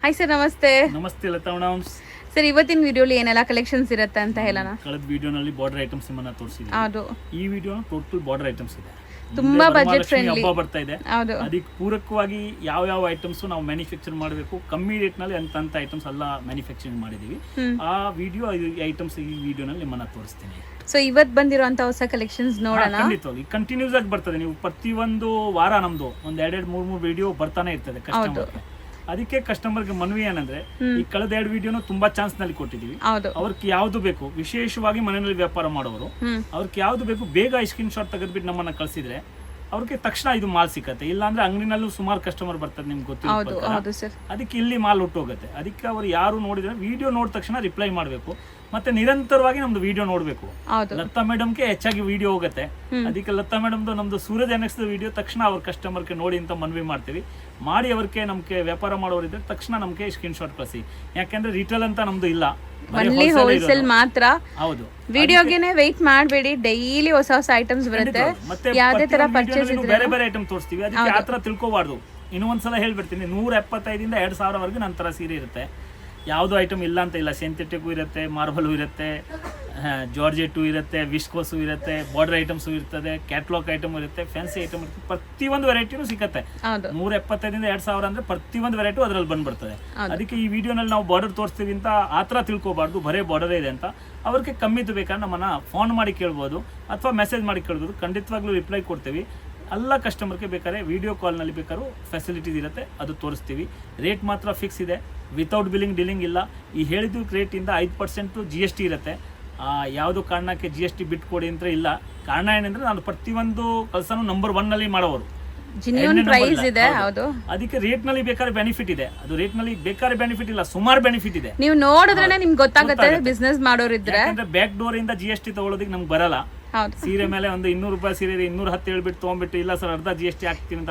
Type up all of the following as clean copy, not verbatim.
Hi sir, ನಮಸ್ತೆ. ನಮಸ್ತೆ Lata madam. Sir, ಇವತ್ತಿನ ವಿಡಿಯೋಲಿ ಏನೆಲ್ಲ ಕಲೆಕ್ಷನ್ಸ್ ಇರುತ್ತೆ ಅಂತ ಹೇಳೋಣ. ಕಳೆದ ವಿಡಿಯೋನಲ್ಲಿ ಬಾರ್ಡರ್ ಐಟಮ್ಸ್ ನಿಮ್ಮನ್ನ ತೋರಿಸಿದ್ವಿ. ಹೌದು. ಈ ವಿಡಿಯೋ ಟೋಟಲ್ ಬಾರ್ಡರ್ ಐಟಮ್ಸ್ ಇದೆ. ತುಂಬಾ ಬಜೆಟ್ ಫ್ರೆಂಡ್ಲಿ ಹಬ್ಬ ಬರ್ತಾ ಇದೆ. ಹೌದು. ಅದಕ್ಕೆ ಪೂರಕವಾಗಿ ಯಾವ ಐಟಮ್ಸ್ ನಾವು ಮ್ಯಾನುಫ್ಯಾಕ್ಚರ್ ಮಾಡಬೇಕು, ಕಮ್ಮಿ ರೇಟ್ ನಲ್ಲಿ ಅಂತ ಐಟಮ್ಸ್ ಎಲ್ಲ ಮ್ಯಾನುಫ್ಯಾಕ್ಚರಿಂಗ್ ಮಾಡಿದೀವಿ. ಆ ವಿಡಿಯೋ ಐಟಮ್ಸ್ ಈ ವಿಡಿಯೋನಲ್ಲಿ ನಿಮ್ಮನ್ನ ತೋರಿಸ್ತೀನಿ. ಸೊ ಇವತ್ತು ಬಂದಿರುವಂತ ಹೊಸ ಕಲೆಕ್ಷನ್ಸ್ ನೋಡೋಣ. ಖಂಡಿತವಾಗಿ ಕಂಟಿನ್ಯೂಸ್ ಆಗಿ ಬರ್ತದೆ. ನೀವು ಪ್ರತಿಯೊಂದು ವಾರ ನಮ್ದು ಒಂದ್ 2-3 ವಿಡಿಯೋ ಬರ್ತಾನೆ ಇರ್ತದೆ ಕಸ್ಟಮರ್ಗೆ. ಅದಕ್ಕೆ ಕಸ್ಟಮರ್ಗೆ ಮನವಿ ಏನಂದ್ರೆ, ಈ ಕಳೆದ 2 ವಿಡಿಯೋನು ತುಂಬಾ ಚಾನ್ಸ್ ನಲ್ಲಿ ಕೊಟ್ಟಿದೀವಿ. ಅವ್ರಿಗೆ ಯಾವ್ದು ಬೇಕು, ವಿಶೇಷವಾಗಿ ಮನೆಯಲ್ಲಿ ವ್ಯಾಪಾರ ಮಾಡೋರು, ಅವ್ರಿಗೆ ಯಾವ್ದು ಬೇಕು ಬೇಗ ಸ್ಕ್ರೀನ್ ಶಾಟ್ ತೆಗೆದ್ಬಿಟ್ಟು ನಮ್ಮನ್ನ ಕಳ್ಸಿದ್ರೆ ಅವ್ರಿಗೆ ತಕ್ಷಣ ಇದು ಮಾಲ್ ಸಿಕ್ಕತ್ತೆ. ಇಲ್ಲಾಂದ್ರೆ ಅಂಗಡಿನಲ್ಲೂ ಸುಮಾರು ಕಸ್ಟಮರ್ ಬರ್ತಾರೆ, ನಿಮ್ಗೆ ಗೊತ್ತಿಲ್ಲ. ಅದಕ್ಕೆ ಇಲ್ಲಿ ಮಾಲ್ ಹುಟ್ಟೋಗುತ್ತೆ. ಅದಕ್ಕೆ ಅವ್ರು ಯಾರು ನೋಡಿದ್ರೆ ವಿಡಿಯೋ ನೋಡಿದ ತಕ್ಷಣ ರಿಪ್ಲೈ ಮಾಡಬೇಕು. ಮತ್ತೆ ನಿರಂತರವಾಗಿ ನಮ್ದು ವಿಡಿಯೋ ನೋಡ್ಬೇಕು. ಲತಾ ಮೇಡಮ್ಗೆ ಹೆಚ್ಚಾಗಿ ವಿಡಿಯೋ ಹೋಗುತ್ತೆ. ಅದಕ್ಕೆ ಲತಾ ಮೇಡಮ್ದು ನಮ್ದು ಸೂರಜ್ ಎನ್ಎಕ್ಸ್ ವಿಡಿಯೋ ತಕ್ಷಣ ಅವ್ರ ಕಸ್ಟಮರ್ಗೆ ನೋಡಿ ಅಂತ ಮನವಿ ಮಾಡ್ತೀವಿ. ಮಾಡಿ ಅವ್ರಿಗೆ ನಮ್ಗೆ ವ್ಯಾಪಾರ ಮಾಡೋರಿದ್ರೆ ತಕ್ಷಣ ನಮ್ಗೆ ಸ್ಕ್ರೀನ್ ಶಾಟ್ ಕಳಿಸಿ. ಯಾಕಂದ್ರೆ ರಿಟೇಲ್ ಅಂತ ನಮ್ದು ಇಲ್ಲ, ಹೋಲ್ಸೇಲ್ ಮಾತ್ರ. ಹೌದು. ವಿಡಿಯೋಗೆನೆ ವೆಯ್ಟ್ ಮಾಡಬೇಡಿ, ಡೈಲಿ ಹೊಸ ಐಟಮ್ಸ್ ಬರುತ್ತೆ. ಯಾವುದೇ ತರ ಪರ್ಚೇಸ್ ಇದ್ರೆ ಬೇರೆ ಬೇರೆ ಐಟಮ್ ತೋರಿಸ್ತೀವಿ. ಅದಕ್ಕೆ ಆ ತರ ತಿಳ್ಕೋಬಾರ್ದು. ಇನ್ನೂ ಒಂದ್ಸಲ ಹೇಳ್ಬಿಡ್ತೀನಿ, 175 ಇಂದ 2000 ವರೆಗೂ ನಂತರ ಸೀರೆ ಇರುತ್ತೆ. ಯಾವುದು ಐಟಮ್ ಇಲ್ಲ ಅಂತ ಇಲ್ಲ. ಸಿಂಥೆಟಿಕ್ ಇರುತ್ತೆ, ಮಾರ್ಬಲ್ ಇರುತ್ತೆ, ಜಾರ್ಜೆಟ್ ಇರುತ್ತೆ, ವಿಸ್ಕೋಸು ಇರುತ್ತೆ, ಬಾರ್ಡರ್ ಐಟಮ್ಸ್ ಇರ್ತದೆ, ಕ್ಯಾಟ್ಲಾಗ್ ಐಟಮ್ ಇರುತ್ತೆ, ಫ್ಯಾನ್ಸಿ ಐಟಮ್ ಇರುತ್ತೆ. ಪ್ರತಿಯೊಂದು ವೆರೈಟಿನೂ ಸಿಗುತ್ತೆ. 175 ಇಂದ 2000 ಅಂದ್ರೆ ಪ್ರತಿಯೊಂದು ವೆರೈಟಿ ಅದರಲ್ಲಿ ಬಂದ್ಬರ್ತದೆ. ಅದಕ್ಕೆ ಈ ವಿಡಿಯೋನಲ್ಲಿ ನಾವು ಬಾರ್ಡರ್ ತೋರಿಸ್ತೀವಿ ಅಂತ ಆ ಥರ ತಿಳ್ಕೊಬಾರ್ದು. ಬರೇ ಬಾರ್ಡರ್ ಇದೆ ಅಂತ. ಅವ್ರಿಗೆ ಕಮ್ಮಿದು ಬೇಕಾದ್ರೆ ನಮ್ಮನ್ನ ಫೋನ್ ಮಾಡಿ ಕೇಳ್ಬೋದು ಅಥವಾ ಮೆಸೇಜ್ ಮಾಡಿ ಕೇಳ್ಬೋದು. ಖಂಡಿತವಾಗ್ಲೂ ರಿಪ್ಲೈ ಕೊಡ್ತೀವಿ. ಎಲ್ಲ ಕಸ್ಟಮರ್ಗೆ ಬೇಕಾದ್ರೆ ವಿಡಿಯೋ ಕಾಲ್ನಲ್ಲಿ ಬೇಕಾದ್ರೂ ಫೆಸಿಲಿಟೀಸ್ ಇರುತ್ತೆ, ಅದು ತೋರಿಸ್ತೀವಿ. ರೇಟ್ ಮಾತ್ರ ಫಿಕ್ಸ್ ಇದೆ, ವಿತೌಟ್ ಬಿಲ್ಲಿಂಗ್ ಡೀಲಿಂಗ್ ಇಲ್ಲ. ಈ ಹೇಳಿದ ರೇಟಿಂದ 5% GST ಇರುತ್ತೆ. ಯಾವುದೋ ಕಾರಣಕ್ಕೆ GST ಬಿಟ್ಕೊಡಿ ಅಂತ ಇಲ್ಲ. ಕಾರಣ ಏನಂದ್ರೆ ನಾನು ಪ್ರತಿಯೊಂದು ಕೆಲಸನೂ ನಂಬರ್ 1 ನಲ್ಲಿ ಮಾಡೋರು. ಅದಕ್ಕೆ ರೇಟ್ ನಲ್ಲಿ ಬೇಕಾದ್ರೆ ಬೆನಿಫಿಟ್ ಇದೆ. ಅದು ರೇಟ್ ನಲ್ಲಿ ಬೇಕಾದ್ರೆ ಬೆನಿಫಿಟ್ ಇಲ್ಲ, ಸುಮಾರು ಬೆನಿಫಿಟ್ ಇದೆ. ನೀವು ನೋಡಿದ್ರೆ ನಿಮ್ಗೆ ಗೊತ್ತಾಗುತ್ತೆ ಬಿಸ್ನೆಸ್ ಮಾಡೋರಿದ್ರೆ. ಬ್ಯಾಕ್ ಡೋರ್ ಇಂದ GST ತಗೊಳ್ಳೋದಕ್ಕೆ ನಮ್ಗೆ ಬರಲ್ಲ. ಸೀರೆ ಮೇಲೆ ಒಂದು 200 ರೂಪಾಯಿ ಸೀರೆ 210 ಹೇಳ್ಬಿಟ್ಟು ತಗೊಂಡ್ಬಿಟ್ಟು ಇಲ್ಲ ಸರ್ ಅರ್ಧ GST ಆಗ್ತೀನಿ ಅಂತ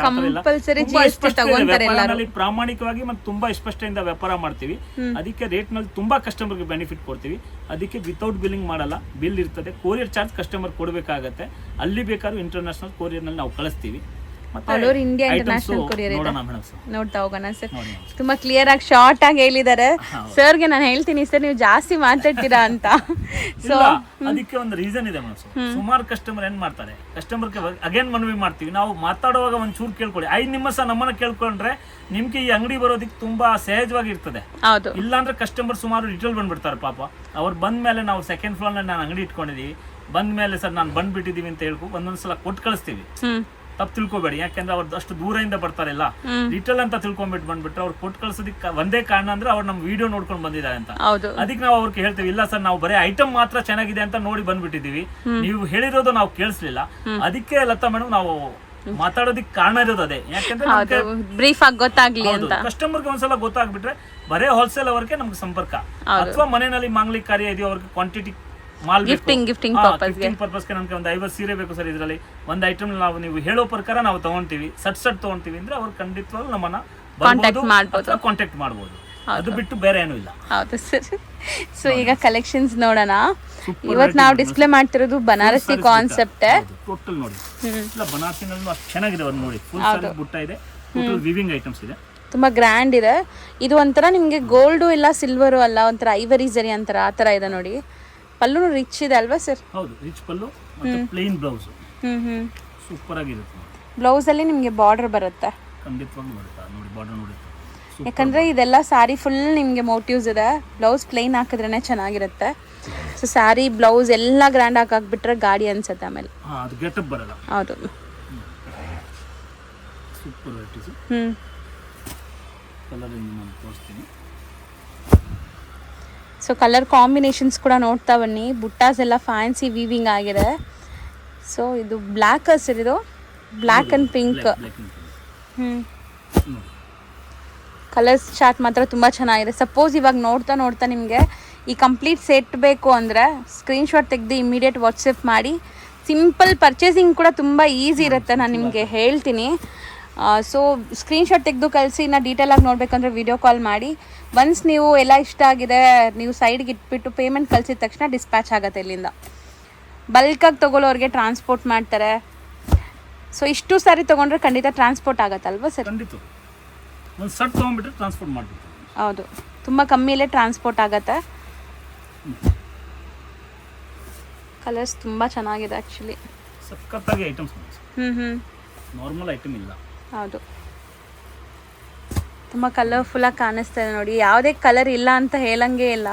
ಪ್ರಾಮಾಣಿಕವಾಗಿ ಮತ್ತೆ ತುಂಬಾ ಸ್ಪಷ್ಟದಿಂದ ವ್ಯಾಪಾರ ಮಾಡ್ತೀವಿ. ಅದಕ್ಕೆ ರೇಟ್ ನಲ್ಲಿ ತುಂಬಾ ಕಸ್ಟಮರ್ಗೆ ಬೆನಿಫಿಟ್ ಕೊಡ್ತೀವಿ. ಅದಕ್ಕೆ ವಿತೌಟ್ ಬಿಲ್ಲಿಂಗ್ ಮಾಡಲ್ಲ, ಬಿಲ್ ಇರ್ತದೆ. ಕೊರಿಯರ್ ಚಾರ್ಜ್ ಕಸ್ಟಮರ್ ಕೊಡಬೇಕಾಗತ್ತೆ. ಅಲ್ಲಿ ಬೇಕಾದ್ರೂ ಇಂಟರ್ನ್ಯಾಷನಲ್ ಕೊರಿಯರ್ ನಲ್ಲಿ ನಾವು ಕಳಿಸ್ತೀವಿ. ಇಂಡಿಯಾ ಇಂಟರ್ನ್ಯಾಷನಲ್ ಕೊರಿಯರ್ ಇದೆ, ನೋಡ್ತಾ ಹೋಗೋಣ ಸರ್. ತುಂಬಾ ಕ್ಲಿಯರ್ ಆಗಿ ಶಾರ್ಟ್ ಆಗಿ ಹೇಳಿದ್ದಾರೆ. ಸರ್ಗೆ ನಾನು ಹೇಳ್ತೀನಿ ಸರ್, ನೀವು ಜಾಸ್ತಿ ಮಾತಾಡ್ತೀರಾ ಅಂತ. ಸೊ ಅದಕ್ಕೆ ಒಂದು ರೀಸನ್ ಇದೆ ಮೇಡಮ್. ಸುಮಾರು ಕಸ್ಟಮರ್ ಏನ್ ಮಾಡ್ತಾರೆ, ಕಸ್ಟಮರ್ಗೆ ಅಗೇನ್ ಮನವಿ ಮಾಡ್ತೀವಿ, ನಾವು ಮಾತಾಡುವಾಗ ಒಂಚೂರು ಕೇಳ್ಕೊಳ್ಳಿ. 5 ನಿಮಿಷ ನಮ್ಮನ್ನ ಕೇಳ್ಕೊಂಡ್ರೆ ನಿಮ್ಗೆ ಈ ಅಂಗಡಿ ಬರೋದಕ್ಕೆ ತುಂಬಾ ಸಹಜವಾಗಿ ಇರ್ತದೆ. ಇಲ್ಲಾಂದ್ರೆ ಕಸ್ಟಮರ್ ಸುಮಾರು ರಿಟೇಲ್ ಬಂದ್ಬಿಡ್ತಾರೆ ಪಾಪ. ಅವ್ರು ಬಂದ ಮೇಲೆ ನಾವು ಸೆಕೆಂಡ್ ಫ್ಲೋರ್ ನಲ್ಲಿ ನಾನು ಅಂಗಡಿ ಇಟ್ಕೊಂಡಿದೀವಿ, ಬಂದ ಮೇಲೆ ಸರ್ ನಾನು ಬಂದ್ಬಿಟ್ಟಿದೀವಿ ಅಂತ ಹೇಳ್ಕೊ ಒಂದೊಂದ್ಸಲ ಕೊಟ್ಟು ಕಳಿಸ್ತೀವಿ. ತಪ್ಪು ತಿಳ್ಕೊಬೇಡಿ, ಯಾಕಂದ್ರೆ ಅವ್ರದ್ದು ಅಷ್ಟು ದೂರದಿಂದ ಬರ್ತಾರಲ್ಲ, ರಿಟೇಲ್ ಅಂತ ತಿಳ್ಕೊಂಡ್ಬಿಟ್ಟು ಬಂದ್ಬಿಟ್ರೆ ಅವ್ರು ಕೊಟ್ಟು ಕಳ್ಸೋದಕ್ಕೆ ಒಂದೇ ಕಾರಣ ಅಂದ್ರೆ ಅವ್ರು ನಮ್ ವಿಡಿಯೋ ನೋಡ್ಕೊಂಡು ಬಂದಿದ್ದಾರೆ ಅಂತ. ಅದಕ್ಕೆ ನಾವು ಅವ್ರಿಗೆ ಹೇಳ್ತೀವಿ, ಇಲ್ಲ ಸರ್ ನಾವು ಬರೀ ಐಟಮ್ ಮಾತ್ರ ಚೆನ್ನಾಗಿದೆ ಅಂತ ನೋಡಿ ಬಂದ್ಬಿಟ್ಟಿದೀವಿ, ನೀವು ಹೇಳಿರೋದು ನಾವು ಕೇಳಿಸ್ಲಿಲ್ಲ. ಅದಕ್ಕೆ ಲತಾ ಮೇಡಮ್ ನಾವು ಮಾತಾಡೋದಕ್ಕೆ ಕಾರಣ ಇರೋದು ಅದೇ. ಯಾಕಂದ್ರೆ ಬ್ರೀಫ್ ಆಗಿ ಗೊತ್ತಾಗ್ಲಿ ಅಂತ ಕಸ್ಟಮರ್ಗೆ ಒಂದ್ಸಲ ಗೊತ್ತಾಗ್ಬಿಟ್ರೆ ಬರೇ ಹೋಲ್ಸೇಲ್ ಅವ್ರಿಗೆ ನಮ್ಗೆ ಸಂಪರ್ಕ, ಅಥವಾ ಮನೆಯಲ್ಲಿ ಮಾಂಗ್ಲಿಕ್ ಕಾರ್ಯ ಇದೆಯೋ ಅವ್ರಿಗೆ ಕ್ವಾಂಟಿಟಿ ಮಾಲ್ ಗಿಫ್ಟಿಂಗ್ ಪರ್ಪಸ್ಗೆ ನಮ್ಗೆ ಒಂದು 50 ಸೀರೆ ಬೇಕು ಸರ್, ಇದರಲ್ಲಿ ಒಂದು ಐಟಮ್ ನಾವು ನೀವು ಹೇಳೋ ಪ್ರಕಾರ ನಾವು ತಗೊಂತೀವಿ, ಸಟ್ ತಗೊಂತೀವಿ ಅಂದ್ರೆ ಅವ್ರು ಖಂಡಿತವಾಗ್ಲೂ ನಮ್ಮನ್ನ ಕಾಂಟ್ಯಾಕ್ಟ್ ಮಾಡ್ಬೋದು. ಅದು ಬಿಟ್ಟು ಬೇರೆ ಏನೂ ಇಲ್ಲ. ಹೌದು ಸರ್. ಸೊ ಈಗ ಕಲೆಕ್ಷನ್ಸ್ ನೋಡೋಣ. ಇವತ್ತು ನಾವು ಡಿಸ್ಪ್ಲೇ ಮಾಡ್ತಿರೋದು ಬನಾರಸಿ ಕಾನ್ಸೆಪ್ಟ್. ಟೋಟಲ್ ನೋಡಿ, ಇಲ್ಲ ಬನಾರಸಿನಲ್ಲೂ ಅಷ್ಟು ಚೆನ್ನಾಗಿದೆ. ಅವ್ರು ನೋಡಿ ಫುಲ್ ಸಾರಿ ಬುಟ್ಟ ಇದೆ, ಟೋಟಲ್ ವಿವಿಂಗ್ ಐಟಮ್ಸ್ ಇದೆ, ತುಂಬಾ ಗ್ರ್ಯಾಂಡ್ ಇದೆ. ಇದು ಒಂಥರ ನಿಮ್ಗೆ ಗೋಲ್ಡು ಇಲ್ಲ ಸಿಲ್ವರು ಅಲ್ಲ, ಒಂಥರ ಐವರಿ ಜರಿ ಅಂತಾರ ಆ ತರ ಇದೆ ನೋಡಿ. ಪಲ್ಲು ರಿಚ್ ಇದೆ ಅಲ್ವಾ ಸರ್? ಹೌದು, ರಿಚ್ ಪಲ್ಲು ಮತ್ತೆ ಪ್ಲೇನ್ ಬ್ಲೌಸ್ ಸೂಪರ್ ಆಗಿರುತ್ತೆ. ಬ್ಲೌಸ್ ಅಲ್ಲಿ ನಿಮಗೆ ಬಾರ್ಡರ್ ಬರುತ್ತೆ, ಖಂಡಿತವಾಗ್ಲೂ ಬರುತ್ತೆ. ನೋಡಿ ಬಾರ್ಡರ್ ನೋಡಿ, ಯಾಕಂದ್ರೆ ಇದೆಲ್ಲ ಸಾರಿ ಫುಲ್ ನಿಮಗೆ ಮೋಟಿವ್ಸ್ ಇದೆ. ಬ್ಲೌಸ್ ಪ್ಲೇನ್ ಹಾಕಿದ್ರೇನೆ ಚೆನ್ನಾಗಿರುತ್ತೆ. ಸೊ ಸಾರಿ ಬ್ಲೌಸ್ ಎಲ್ಲ ಗ್ರ್ಯಾಂಡ್ ಆಗಿ ಹಾಕ್ಬಿಟ್ರೆ ಗಾಡಿ ಅನ್ಸುತ್ತೆ ಆಮೇಲೆ. ಅದು ಗೆಟಪ್ ಬರಲ್ಲ. ಹೌದು, ಸೂಪರ್ ವೆರೈಟೀಸ್. ಕಲರ್ ನಾನು ತೋರಿಸ್ತೀನಿ. ಸೊ ಕಲರ್ ಕಾಂಬಿನೇಷನ್ಸ್ ಕೂಡ ನೋಡ್ತಾ ಬನ್ನಿ. ಬುಟ್ಟಾಸ್ ಎಲ್ಲ ಫ್ಯಾನ್ಸಿ ವೀವಿಂಗ್ ಆಗಿದೆ. ಸೊ ಇದು ಬ್ಲ್ಯಾಕ್ ಸರ್, ಇದು black and pink. Colours chart ಮಾತ್ರ ತುಂಬ ಚೆನ್ನಾಗಿದೆ. ಸಪೋಸ್ ಇವಾಗ ನೋಡ್ತಾ ನಿಮಗೆ ಈ ಕಂಪ್ಲೀಟ್ ಸೆಟ್ ಬೇಕು ಅಂದರೆ ಸ್ಕ್ರೀನ್ಶಾಟ್ ತೆಗೆದು ಇಮಿಡಿಯೇಟ್ ವಾಟ್ಸಪ್ ಮಾಡಿ. ಸಿಂಪಲ್ ಪರ್ಚೇಸಿಂಗ್ ಕೂಡ ತುಂಬ ಈಸಿ ಇರುತ್ತೆ, ನಾನು ನಿಮಗೆ ಹೇಳ್ತೀನಿ. ಸೊ ಸ್ಕ್ರೀನ್ಶಾಟ್ ತೆಗೆದು ಕಳಿಸಿ. ನಾ ಡೀಟೇಲಾಗಿ ನೋಡಬೇಕಂದ್ರೆ ವಿಡಿಯೋ ಕಾಲ್ ಮಾಡಿ. ಒನ್ಸ್ ನೀವು ಎಲ್ಲ ಇಷ್ಟ ಆಗಿದೆ ನೀವು ಸೈಡ್ಗೆ ಇಟ್ಬಿಟ್ಟು ಪೇಮೆಂಟ್ ಕಳಿಸಿದ ತಕ್ಷಣ ಡಿಸ್ಪ್ಯಾಚ್ ಆಗುತ್ತೆ ಇಲ್ಲಿಂದ. ಬಲ್ಕಾಗಿ ತೊಗೊಳ್ಳೋರಿಗೆ ಟ್ರಾನ್ಸ್ಪೋರ್ಟ್ ಮಾಡ್ತಾರೆ. ಸೊ ಇಷ್ಟು ಸಾರಿ ತೊಗೊಂಡ್ರೆ ಖಂಡಿತ ಟ್ರಾನ್ಸ್ಪೋರ್ಟ್ ಆಗುತ್ತಲ್ವಾ ಸರ್? ಖಂಡಿತ ಒಂದು ಸೆಟ್ ತೊಗೊಂಡ್ಬಿಟ್ರೆ ಟ್ರಾನ್ಸ್ಪೋರ್ಟ್ ಮಾಡ್ಬಿಡ್ತಾರೆ. ಹೌದು, ತುಂಬ ಕಮ್ಮಿಯಲ್ಲೇ ಟ್ರಾನ್ಸ್ಪೋರ್ಟ್ ಆಗತ್ತೆ. ಕಲರ್ಸ್ ತುಂಬ ಚೆನ್ನಾಗಿದೆ ಆ್ಯಕ್ಚುಲಿ. ಸಖತ್ತಾಗಿ ಐಟಮ್ಸ್ ಹ್ಞೂ ನಾರ್ಮಲ್ ಐಟಮ್ ಇಲ್ಲ. ಹೌದು, ತುಂಬ ಕಲರ್ಫುಲ್ಲಾಗಿ ಕಾಣಿಸ್ತಾ ಇದೆ ನೋಡಿ. ಯಾವುದೇ ಕಲರ್ ಇಲ್ಲ ಅಂತ ಹೇಳಂಗೆ ಇಲ್ಲ.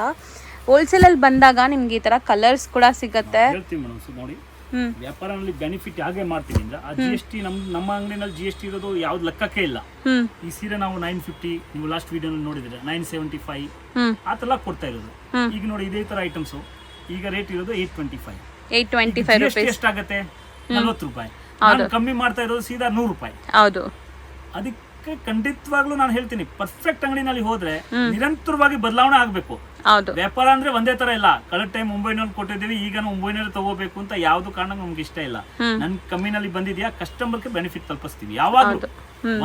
ಹೋಲ್ಸೇಲಲ್ಲಿ ಬಂದಾಗ ನಿಮ್ಗೆ ಈ ಥರ ಕಲರ್ಸ್ ಕೂಡ ಸಿಗುತ್ತೆ. ಹೇಳ್ತೀವಿ ಮೇಡಮ್. ಸೊ ನೋಡಿ, ವ್ಯಾಪಾರದಲ್ಲಿ ಬೆನಿಫಿಟ್ ಹಾಗೆ ಮಾಡ್ತೀವಿ ಅಂದ್ರೆ ಆ GST ನಮ್ಮ ಅಂಗಡಿನಲ್ಲಿ GST ಇರೋದು ಯಾವ್ದು ಲೆಕ್ಕಕ್ಕೆ ಇಲ್ಲ. ಈ ಸೀರೆ ನಾವು 950, ನೀವು ಲಾಸ್ಟ್ ವಿಡಿಯೋ ನೋಡಿದ್ರೆ 975 ಆ ತರ ಕೊಡ್ತಾ ಇರೋದು. ಈಗ ನೋಡಿ ಇದೇ ತರ ಐಟಮ್ಸ್ ಈಗ ರೇಟ್ ಇರೋದು 825 ರೂಪೀಸ್. ಎಷ್ಟಾಗತ್ತೆ? 40 ರೂಪಾಯಿ. ನಾನು ಕಮ್ಮಿ ಮಾಡ್ತಾ ಇರೋದು ಸೀದಾ 100 ರೂಪಾಯಿ. ಹೌದು, ಅದಕ್ಕೆ ಖಂಡಿತವಾಗ್ಲೂ ನಾನು ಹೇಳ್ತೀನಿ, ಪರ್ಫೆಕ್ಟ್ ಅಂಗಡಿನಲ್ಲಿ ಹೋದ್ರೆ ನಿರಂತರವಾಗಿ ಬದಲಾವಣೆ ಆಗ್ಬೇಕು. ಹೌದು, ವ್ಯಾಪಾರ ಅಂದ್ರೆ ಒಂದೇ ತರ ಇಲ್ಲ. ಕಳೆದ ಟೈಮ್ ಮುಂಬೈನಲ್ಲಿ ಕೊಟ್ಟಿದ್ದೀವಿ, ಈಗ ಮುಂಬೈನಲ್ಲಿ ತಗೋಬೇಕು ಅಂತ ಯಾವ್ದು ಕಾರಣ ನಮ್ಗೆ ಇಷ್ಟ ಇಲ್ಲ. ನನ್ ಕಮ್ಮಿನಲ್ಲಿ ಬಂದಿದ್ಯಾ, ಕಸ್ಟಮರ್ಗೆ ಬೆನಿಫಿಟ್ ತಲುಪಿಸ್ತೀವಿ ಯಾವಾಗ್ಲೂ.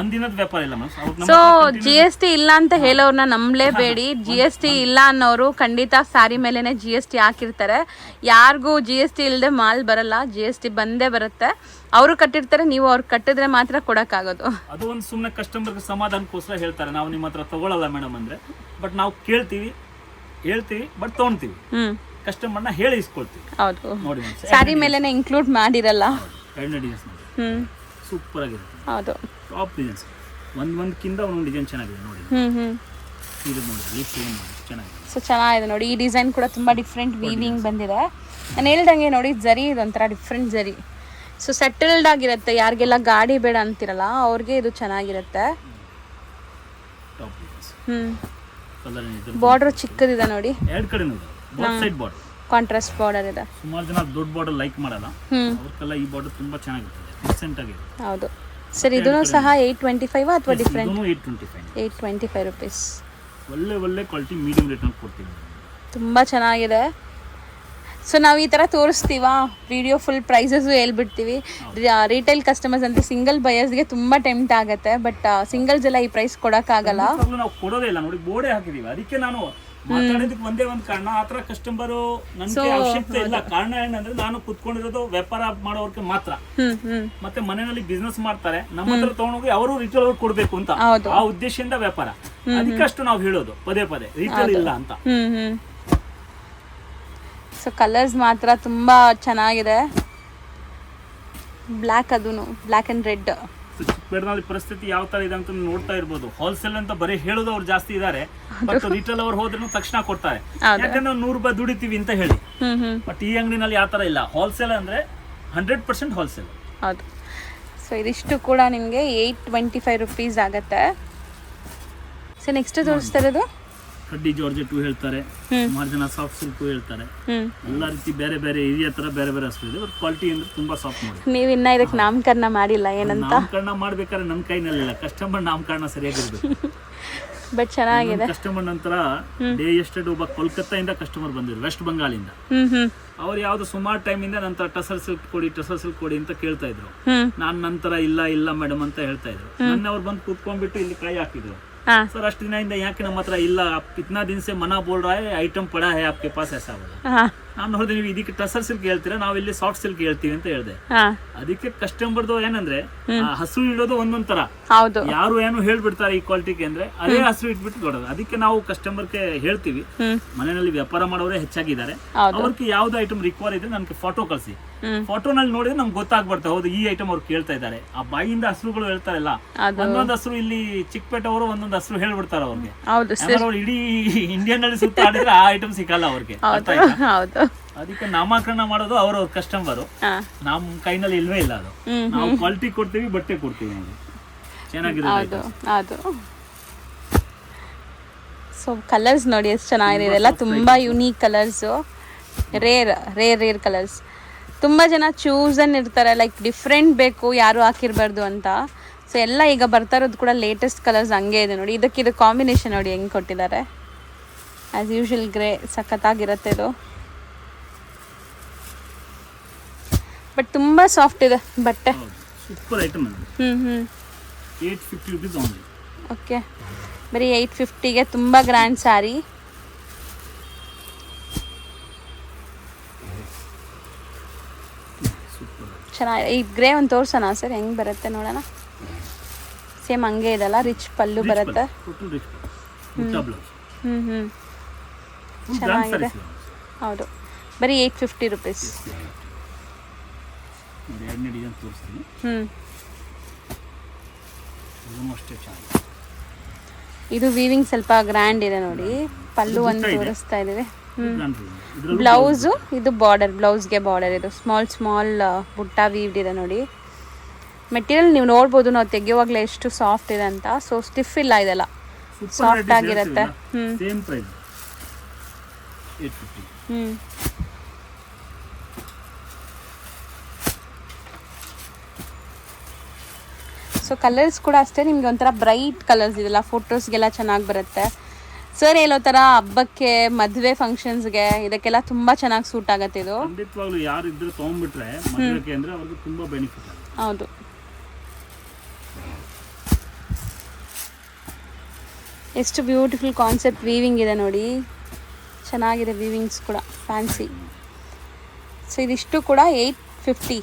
ಒಂದಿನದ ವ್ಯಾಪಾರ ಇಲ್ಲ ಮ್ಯಾಮ್. ಸೊ GST ಇಲ್ಲ ಅಂತ ಹೇಳೋರ್ನ ನಂಬಲೇಬೇಡಿ. GST ಇಲ್ಲ ಅನ್ನೋರು ಖಂಡಿತ ಸಾರಿ ಮೇಲೆನೆ GST ಹಾಕಿರ್ತಾರೆ. ಯಾರಿಗೂ GST ಇಲ್ಲದೆ ಮಾಲ್ ಬರಲ್ಲ, GST ಬಂದೇ ಬರುತ್ತೆ. ಅವರು ಕಟ್ಟಿರ್ತಾರೆ, ನೀವು ಅವ್ರಿಗೆ ಕಟ್ಟಿದ್ರೆ ಮಾತ್ರ ಕೊಡಕ್ಕಾಗೋದು. ಅದು ಒಂದು ಸುಮ್ಮನೆ ಕಸ್ಟಮರ್ಗೆ ಸಮಾಧಾನಕ್ಕೋಸ್ಕರ ಹೇಳ್ತಾರೆ, ನಾವು ನಿಮ್ಮ ಹತ್ರ ತಗೊಳ್ಳಲ್ಲ ಮೇಡಮ್ ಅಂದ್ರೆ. ಬಟ್ ನಾವು ಹೇಳ್ತೀವಿ ಬಟ್ ತಗೊಳ್ತೀವಿ. ಕಸ್ಟಮರ್ನ ಹೇಳಿ ಇಸ್ಕೊಳ್ತೀವಿ. ಹೌದು, ನೋಡಿ ಸಾರಿ ಮೇಲೆನೆ ಇನ್ಕ್ಲೂಡ್ ಮಾಡಿರಲ್ಲ. ಸೂಪರ್ ಆಗಿರುತ್ತೆ. ಹೌದು, ಟಾಪ್ ಡಿಸೈನ್ಸ್ ಒಂದಕ್ಕಿಂತ ಒಂದೊಂದು ಡಿಸೈನ್ ಚೆನ್ನಾಗಿದೆ ನೋಡಿ. ಇದು ನೋಡಿ ಚೆನ್ನಾಗಿದೆ. ಸೊ ಚೆನ್ನಾಗಿದೆ ನೋಡಿ. ಈ ಡಿಸೈನ್ ಕೂಡ ತುಂಬ ಡಿಫ್ರೆಂಟ್ ವೀವಿಂಗ್ ಬಂದಿದೆ. ನಾನು ಹೇಳ್ದಂಗೆ ನೋಡಿ, ಜರಿ ಇದೊಂಥರ ಡಿಫ್ರೆಂಟ್ ಜರಿ. ಸೊ ಸೆಟಲ್ಡ್ ಆಗಿರುತ್ತೆ. ಯಾರಿಗೆಲ್ಲ ಗಾಡಿ ಬೇಡ ಅಂತಿರಲ್ಲ ಅವ್ರಿಗೆ ಇದು ಚೆನ್ನಾಗಿರುತ್ತೆ. ಬಾರ್ಡರ್ ಚಿಕ್ಕದಿದೆ ನೋಡಿ, ಎರಡು ಕಡೆ ಸೈಡ್ ಬಾರ್ಡರ್ ಕಾಂಟ್ರಾಸ್ಟ್ ಬಾರ್ಡರ್ ಇದೆ. ಸುಮಾರು ಜನ ದೊಡ್ಡ ಬಾರ್ಡರ್ ಲೈಕ್ ಮಾಡಲ್ಲ, ಅವ್ರಿಗೆಲ್ಲ ಈ ಬಾರ್ಡರ್ ತುಂಬಾ ಚೆನ್ನಾಗಿರುತ್ತೆ, ಡಿಸೆಂಟ್ ಆಗಿದೆ. ಹೌದು ಸರ್, ಇದನ್ನು ಸಹ 825 ಅಥವಾ ಡಿಫ್ರೆಂಟ್? 825 ರೂಪೀಸ್. ಒಳ್ಳೆ ಕ್ವಾಲಿಟಿ ಮೀಡಿಯಂ ರೇಟ್ನಲ್ಲಿ ಕೊಡ್ತೀವಿ. ತುಂಬ ಚೆನ್ನಾಗಿದೆ. ಸೊ ನಾವು ಈ ಥರ ತೋರಿಸ್ತೀವಾ, ವಿಡಿಯೋ ಫುಲ್ ಪ್ರೈಸಸ್ಸು ಹೇಳ್ಬಿಡ್ತೀವಿ. ರಿಟೇಲ್ ಕಸ್ಟಮರ್ಸ್ ಅಂತ ಸಿಂಗಲ್ ಬಯರ್ಸ್ಗೆ ತುಂಬ ಟೆಂಪ್ಟ್ ಆಗುತ್ತೆ. ಬಟ್ ಸಿಂಗಲ್ಸ್ ಎಲ್ಲ ಈ ಪ್ರೈಸ್ ಕೊಡೋಕ್ಕಾಗಲ್ಲ. ನಾವು ಕೊಡೋದೇ ಇಲ್ಲ ನೋಡಿ, ಬೋರ್ಡೇ ಹಾಕಿದೀವಿ. ಅದಕ್ಕೆ ನಾನು ಮಾತಾಡೋದಕ್ಕೆ ಒಂದೇ ಒಂದು ಕಾರಣ, ಆ ಥರ ಕಸ್ಟಮರು ನನಗೆ ಅವಶ್ಯಕತೆ ಇಲ್ಲ. ಕಾರಣ ಏನಂದ್ರೆ ನಾನು ಕುತ್ಕೊಂಡಿರೋದು ವ್ಯಾಪಾರ ಮಾಡೋರ್ಗೆ ಮಾತ್ರ. ಮತ್ತೆ ಮನೆಯಲ್ಲಿ ಬಿಸ್ನೆಸ್ ಮಾಡ್ತಾರೆ, ನಮ್ಮ ಹತ್ರ ತಗೊಂಡೋಗಿ ಅವರು ರಿಟೇಲ್ ಅವ್ರಿಗೆ ಕೊಡ್ಬೇಕು ಅಂತ ಆ ಉದ್ದೇಶದಿಂದ ವ್ಯಾಪಾರ. ಅದಕ್ಕೆ ಅಷ್ಟು ನಾವು ಹೇಳೋದು ಪದೇ ರಿಟೇಲ್ ಇಲ್ಲ ಅಂತ. ಸೊ ಕಲರ್ಸ್ ಮಾತ್ರ ತುಂಬ ಚೆನ್ನಾಗಿದೆ. ಬ್ಲ್ಯಾಕ್, ಅದೂ ಬ್ಲ್ಯಾಕ್ ಆ್ಯಂಡ್ ರೆಡ್. ಚಿಕ್ಕಪೇಟೆನಲ್ಲಿ ಪರಿಸ್ಥಿತಿ ಯಾವ ತರ ಇದೆ ಅಂತ ನೋಡ್ತಾ ಇರ್ಬೋದು. ಹೋಲ್ಸೇಲ್ ಅಂತ ಬರೀ ಹೇಳೋದು ಅವ್ರು ಜಾಸ್ತಿ ಇದಾರೆ, ಬಟ್ ರಿಟೇಲ್ ಅವ್ರು ಹೋದ್ರೂ ತಕ್ಷಣ ಕೊಡ್ತಾರೆ. ಯಾಕಂದ್ರೆ 100 ರೂಪಾಯಿ ದುಡಿತೀವಿ ಅಂತ ಹೇಳಿ. ಬಟ್ ಈ ಅಂಗಡಿನಲ್ಲಿ ಯಾವ ತರ ಇಲ್ಲ. ಹೋಲ್ಸೇಲ್ ಅಂದ್ರೆ 100% ಹೋಲ್ಸೇಲ್. ಹೌದು. ಸೊ ಇದಿಷ್ಟು ಕೂಡ ನಿಮಗೆ 825 ರೂಪೀಸ್ ಆಗುತ್ತೆ. ಸೊ ನೆಕ್ಸ್ಟ್ ತೋರಿಸ್ತಾ ಇರೋದು ಕಡ್ಡಿ ಜಾರ್ಜೆಟ್ ಹೇಳ್ತಾರೆ, ಸುಮಾರು ಜನ ಸಾಫ್ಟ್ ಸಿಲ್ಕ್ ಹೇಳ್ತಾರೆ. ಎಲ್ಲ ರೀತಿ ಬೇರೆ ಏರಿಯಾ ತರ ಬೇರೆ ಹಸು ಇದೆ. ಬಟ್ ಕ್ವಾಲಿಟಿ ಅಂದ್ರೆ ತುಂಬಾ ಸಾಫ್ಟ್ ನೋಡಿ. ನೀವು ಇನ್ನ ಇದಕ್ಕೆ ನಾಮಕರಣ ಮಾಡಿಲ್ಲ ಏನಂತ? ನಾಮಕರಣ ಮಾಡ್ಬೇಕಾದ್ರೆ ನನ್ನ ಕೈನಲ್ಲಿಲ್ಲ, ಕಸ್ಟಮರ್ ನಾಮಕರಣ ಸರಿಯಾಗಿರ್ಬೇಕು. ಬಟ್ ಚೆನ್ನಾಗಿದೆ. ಕಸ್ಟಮರ್ ನಂತರ ಡೇ ಎಸ್ಟೇಟ್ ಒಬ್ಬ ಕೋಲ್ಕತ್ತಾದಿಂದ ಕಸ್ಟಮರ್ ಬಂದಿದ್ರು, ವೆಸ್ಟ್ ಬಂಗಾಲಿಂದ. ಅವ್ರು ಯಾವ್ದು ಸುಮಾರು ಟೈಮ್ ಇಂದ ನಂತರ ಟಸರ್ ಸಿಲ್ಕ್ ಕೊಡಿ ಅಂತ ಕೇಳ್ತಾ ಇದ್ರು. ನಾನ್ ನಂತರ ಇಲ್ಲ ಮೇಡಮ್ ಅಂತ ಹೇಳ್ತಾ ಇದ್ರು. ನನ್ನ ಅವ್ರು ಬಂದು ಕೂತ್ಕೊಂಡ್ಬಿಟ್ಟು ಇಲ್ಲಿ ಕೈ ಹಾಕಿದ್ರು. सर अष्ट दिन याके ನಮ್ಮ ಹತ್ರ ಇಲ್ಲ, कितना दिन से मना बोल रहा है, आइटम पड़ा है आपके पास ऐसा बोला. ನಾನು ನೋಡಿದೆ ನೀವು ಇದಕ್ಕೆ ಟಸರ್ ಸಿಲ್ಕ್ ಹೇಳ್ತೀರಾ, ನಾವು ಇಲ್ಲಿ ಸಾಫ್ಟ್ ಸಿಲ್ಕ್ ಹೇಳ್ತೀವಿ ಅಂತ ಹೇಳಿದೆ. ಅದಕ್ಕೆ ಕಸ್ಟಮರ್ದು ಏನಂದ್ರೆ ಹಸು ಇಡೋದು ಒಂದೊಂದ್ ತರ, ಯಾರು ಏನು ಹೇಳ್ಬಿಡ್ತಾರೆ ಈ ಕ್ವಾಲಿಟಿಗೆ ಅಂದ್ರೆ ಅದೇ ಹಸು ಇಟ್ಬಿಟ್ಟು ಕೊಡೋದು. ಅದಕ್ಕೆ ನಾವು ಕಸ್ಟಮರ್ಗೆ ಹೇಳ್ತೀವಿ, ಮನೆಯಲ್ಲಿ ವ್ಯಾಪಾರ ಮಾಡೋರೇ ಹೆಚ್ಚಾಗಿದ್ದಾರೆ, ಅವ್ರಿಗೆ ಯಾವ್ದು ಐಟಮ್ ರಿಕ್ವೈರ್ ಇದೆ ನನಗೆ ಫೋಟೋ ಕಳಿಸಿ. ಫೋಟೋನಲ್ಲಿ ನೋಡಿದ್ರೆ ನಮ್ಗೆ ಗೊತ್ತಾಗ್ಬರ್ತದೆ, ಹೌದು ಈ ಐಟಮ್ ಅವ್ರು ಕೇಳ್ತಾ ಇದ್ದಾರೆ. ಆ ಬಾಯಿಯಿಂದ ಹಸುಗಳು ಹೇಳ್ತಾರಲ್ಲ, ಒಂದೊಂದ್ ಹಸು ಇಲ್ಲಿ ಚಿಕ್ಕಪೇಟೆ ಅವರು ಒಂದೊಂದ್ ಹಸು ಹೇಳ್ಬಿಡ್ತಾರ ಅವ್ರಿಗೆ. ಅವ್ರು ಇಡೀ ಇಂಡಿಯನ್ ನಲ್ಲಿ ಸುತ್ತಾಡಿದ್ರೆ ಆ ಐಟಮ್ ಸಿಗಲ್ಲ ಅವ್ರಿಗೆ. ಅದಕ್ಕೆ ನಾಮಕರಣ ಮಾಡೋದು ಅವ್ರವ್ರ ಕಸ್ಟಮರ್, ನಮ್ ಕೈನಲ್ಲಿ ಇಲ್ವೇ ಇಲ್ಲ. ಅದು ನಾವು ಕ್ವಾಲಿಟಿ ಕೊಡ್ತೀವಿ, ಬಟ್ಟೆ ಕೊಡ್ತೀವಿ, ಚೆನ್ನಾಗಿರೋದು. ಸೊ ಕಲರ್ಸ್ ನೋಡಿ ಎಷ್ಟು ಚೆನ್ನಾಗಿದೆ, ಇದೆಲ್ಲ ತುಂಬಾ ಯುನೀಕ್ ಕಲರ್ಸ್, ರೇರ್ ಕಲರ್ಸ್. ತುಂಬ ಜನ ಚೂಸನ್ ಇರ್ತಾರೆ, ಲೈಕ್ ಡಿಫ್ರೆಂಟ್ ಬೇಕು, ಯಾರು ಹಾಕಿರಬಾರ್ದು ಅಂತ. ಸೊ ಎಲ್ಲ ಈಗ ಬರ್ತಾ ಇರೋದು ಕೂಡ ಲೇಟೆಸ್ಟ್ ಕಲರ್ಸ್ ಹಂಗೆ ಇದೆ ನೋಡಿ. ಇದು ಕಾಂಬಿನೇಷನ್ ನೋಡಿ ಹೆಂಗೆ ಕೊಟ್ಟಿದ್ದಾರೆ. ಆ್ಯಸ್ ಯೂಶುವಲ್ ಗ್ರೇ ಸಖತ್ತಾಗಿರುತ್ತೆ ಇದು, ಬಟ್ ತುಂಬ ಸಾಫ್ಟ್ ಇದೆ ಬಟ್ಟೆ. Super item. 850 rupees only. Okay, ಬರೀ 850ಗೆ ತುಂಬ ಗ್ರ್ಯಾಂಡ್ ಸ್ಯಾರಿ. ಚೆನ್ನಾಗಿದೆ. ಈ ಗ್ರೇ ಒಂದು ತೋರ್ಸೋಣ ಸರ್, ಹೆಂಗೆ ಬರುತ್ತೆ ನೋಡೋಣ. ಸೇಮ್ ಹಂಗೆ ಇದೆಲ್ಲ, ರಿಚ್ ಪಲ್ಲು ಬರುತ್ತೆ. ಬುಟ್ಟ ಬ್ಲೌಸ್ ಹ್ಞೂ ಫುಲ್ ಗ್ರ್ಯಾಂಡ್ ಚೆನ್ನಾಗಿದೆ. ಸ್ಯಾರೀಸ್ ಹೌದು, ಬರೀ 850 ರುಪೀಸ್. ನೋಡಿ ಎರಡನೇ ಡಿಸೈನ್ ತೋರಿಸ್ತೀನಿ. ಇದನ್ನು ಅಷ್ಟೇ ಚೆನ್ನಾಗಿದೆ. ಇದು ವೀವಿಂಗ್ ಸ್ವಲ್ಪ ಗ್ರ್ಯಾಂಡ್ ಇದೆ ನೋಡಿ. ಪಲ್ಲು ಒಂದು ತೋರಿಸ್ತಾ ಇದ್ದೀವಿ. ಇದರಲ್ಲೂ ಬ್ಲೌಸು ಇದು ಬಾರ್ಡರ್, ಬ್ಲೌಸ್ಗೆ ಬಾರ್ಡರ್ ಇದು ಸ್ಮಾಲ್ ಬುಟ್ಟ ವೀವ್ಡ್ ಇದೆ ನೋಡಿ. ಮೆಟೀರಿಯಲ್ ನೀವು ನೋಡ್ಬೋದು, ನಾವು ತೆಗೆಯುವಾಗಲೇ ಎಷ್ಟು ಸಾಫ್ಟ್ ಇದೆ ಅಂತ. ಸೊ ಸ್ಟಿಫ್ ಇಲ್ಲ, ಇದೆಲ್ಲ ಸಾಫ್ಟ್ ಆಗಿರುತ್ತೆ. Same price 850. ಸೊ ಕಲರ್ಸ್ ಕೂಡ ಅಷ್ಟೇ, ನಿಮ್ಗೆ ಒಂಥರ ಬ್ರೈಟ್ ಕಲರ್ಸ್ ಇದೆಲ್ಲ ಫೋಟೋಸ್ಗೆಲ್ಲ ಚೆನ್ನಾಗಿ ಬರುತ್ತೆ. ಸರ್ ಹೇಳೋ ಥರ ಹಬ್ಬಕ್ಕೆ, ಮದುವೆ ಫಂಕ್ಷನ್ಸ್ಗೆ ಇದಕ್ಕೆಲ್ಲ ತುಂಬ ಚೆನ್ನಾಗಿ ಸೂಟ್ ಆಗುತ್ತೆ ಇದು. ಖಂಡಿತವಾಗ್ಲೂ ಯಾರು ಇದ್ರೆ ತೊಗೊಂಡ್ಬಿಟ್ರೆ ಮದುವೆಗೆ ಅಂದ್ರೆ ಅವ್ರಿಗೆ ತುಂಬಾ ಬೆನಿಫಿಟ್ ಆಗುತ್ತೆ. ಹೌದು. ಎಷ್ಟು ಬ್ಯೂಟಿಫುಲ್ ಕಾನ್ಸೆಪ್ಟ್ ವೀವಿಂಗ್ ಇದೆ ನೋಡಿ, ಚೆನ್ನಾಗಿದೆ ವೀವಿಂಗ್ಸ್ ಕೂಡ ಫ್ಯಾನ್ಸಿ. ಸೊ ಇದಿಷ್ಟು ಕೂಡ 850.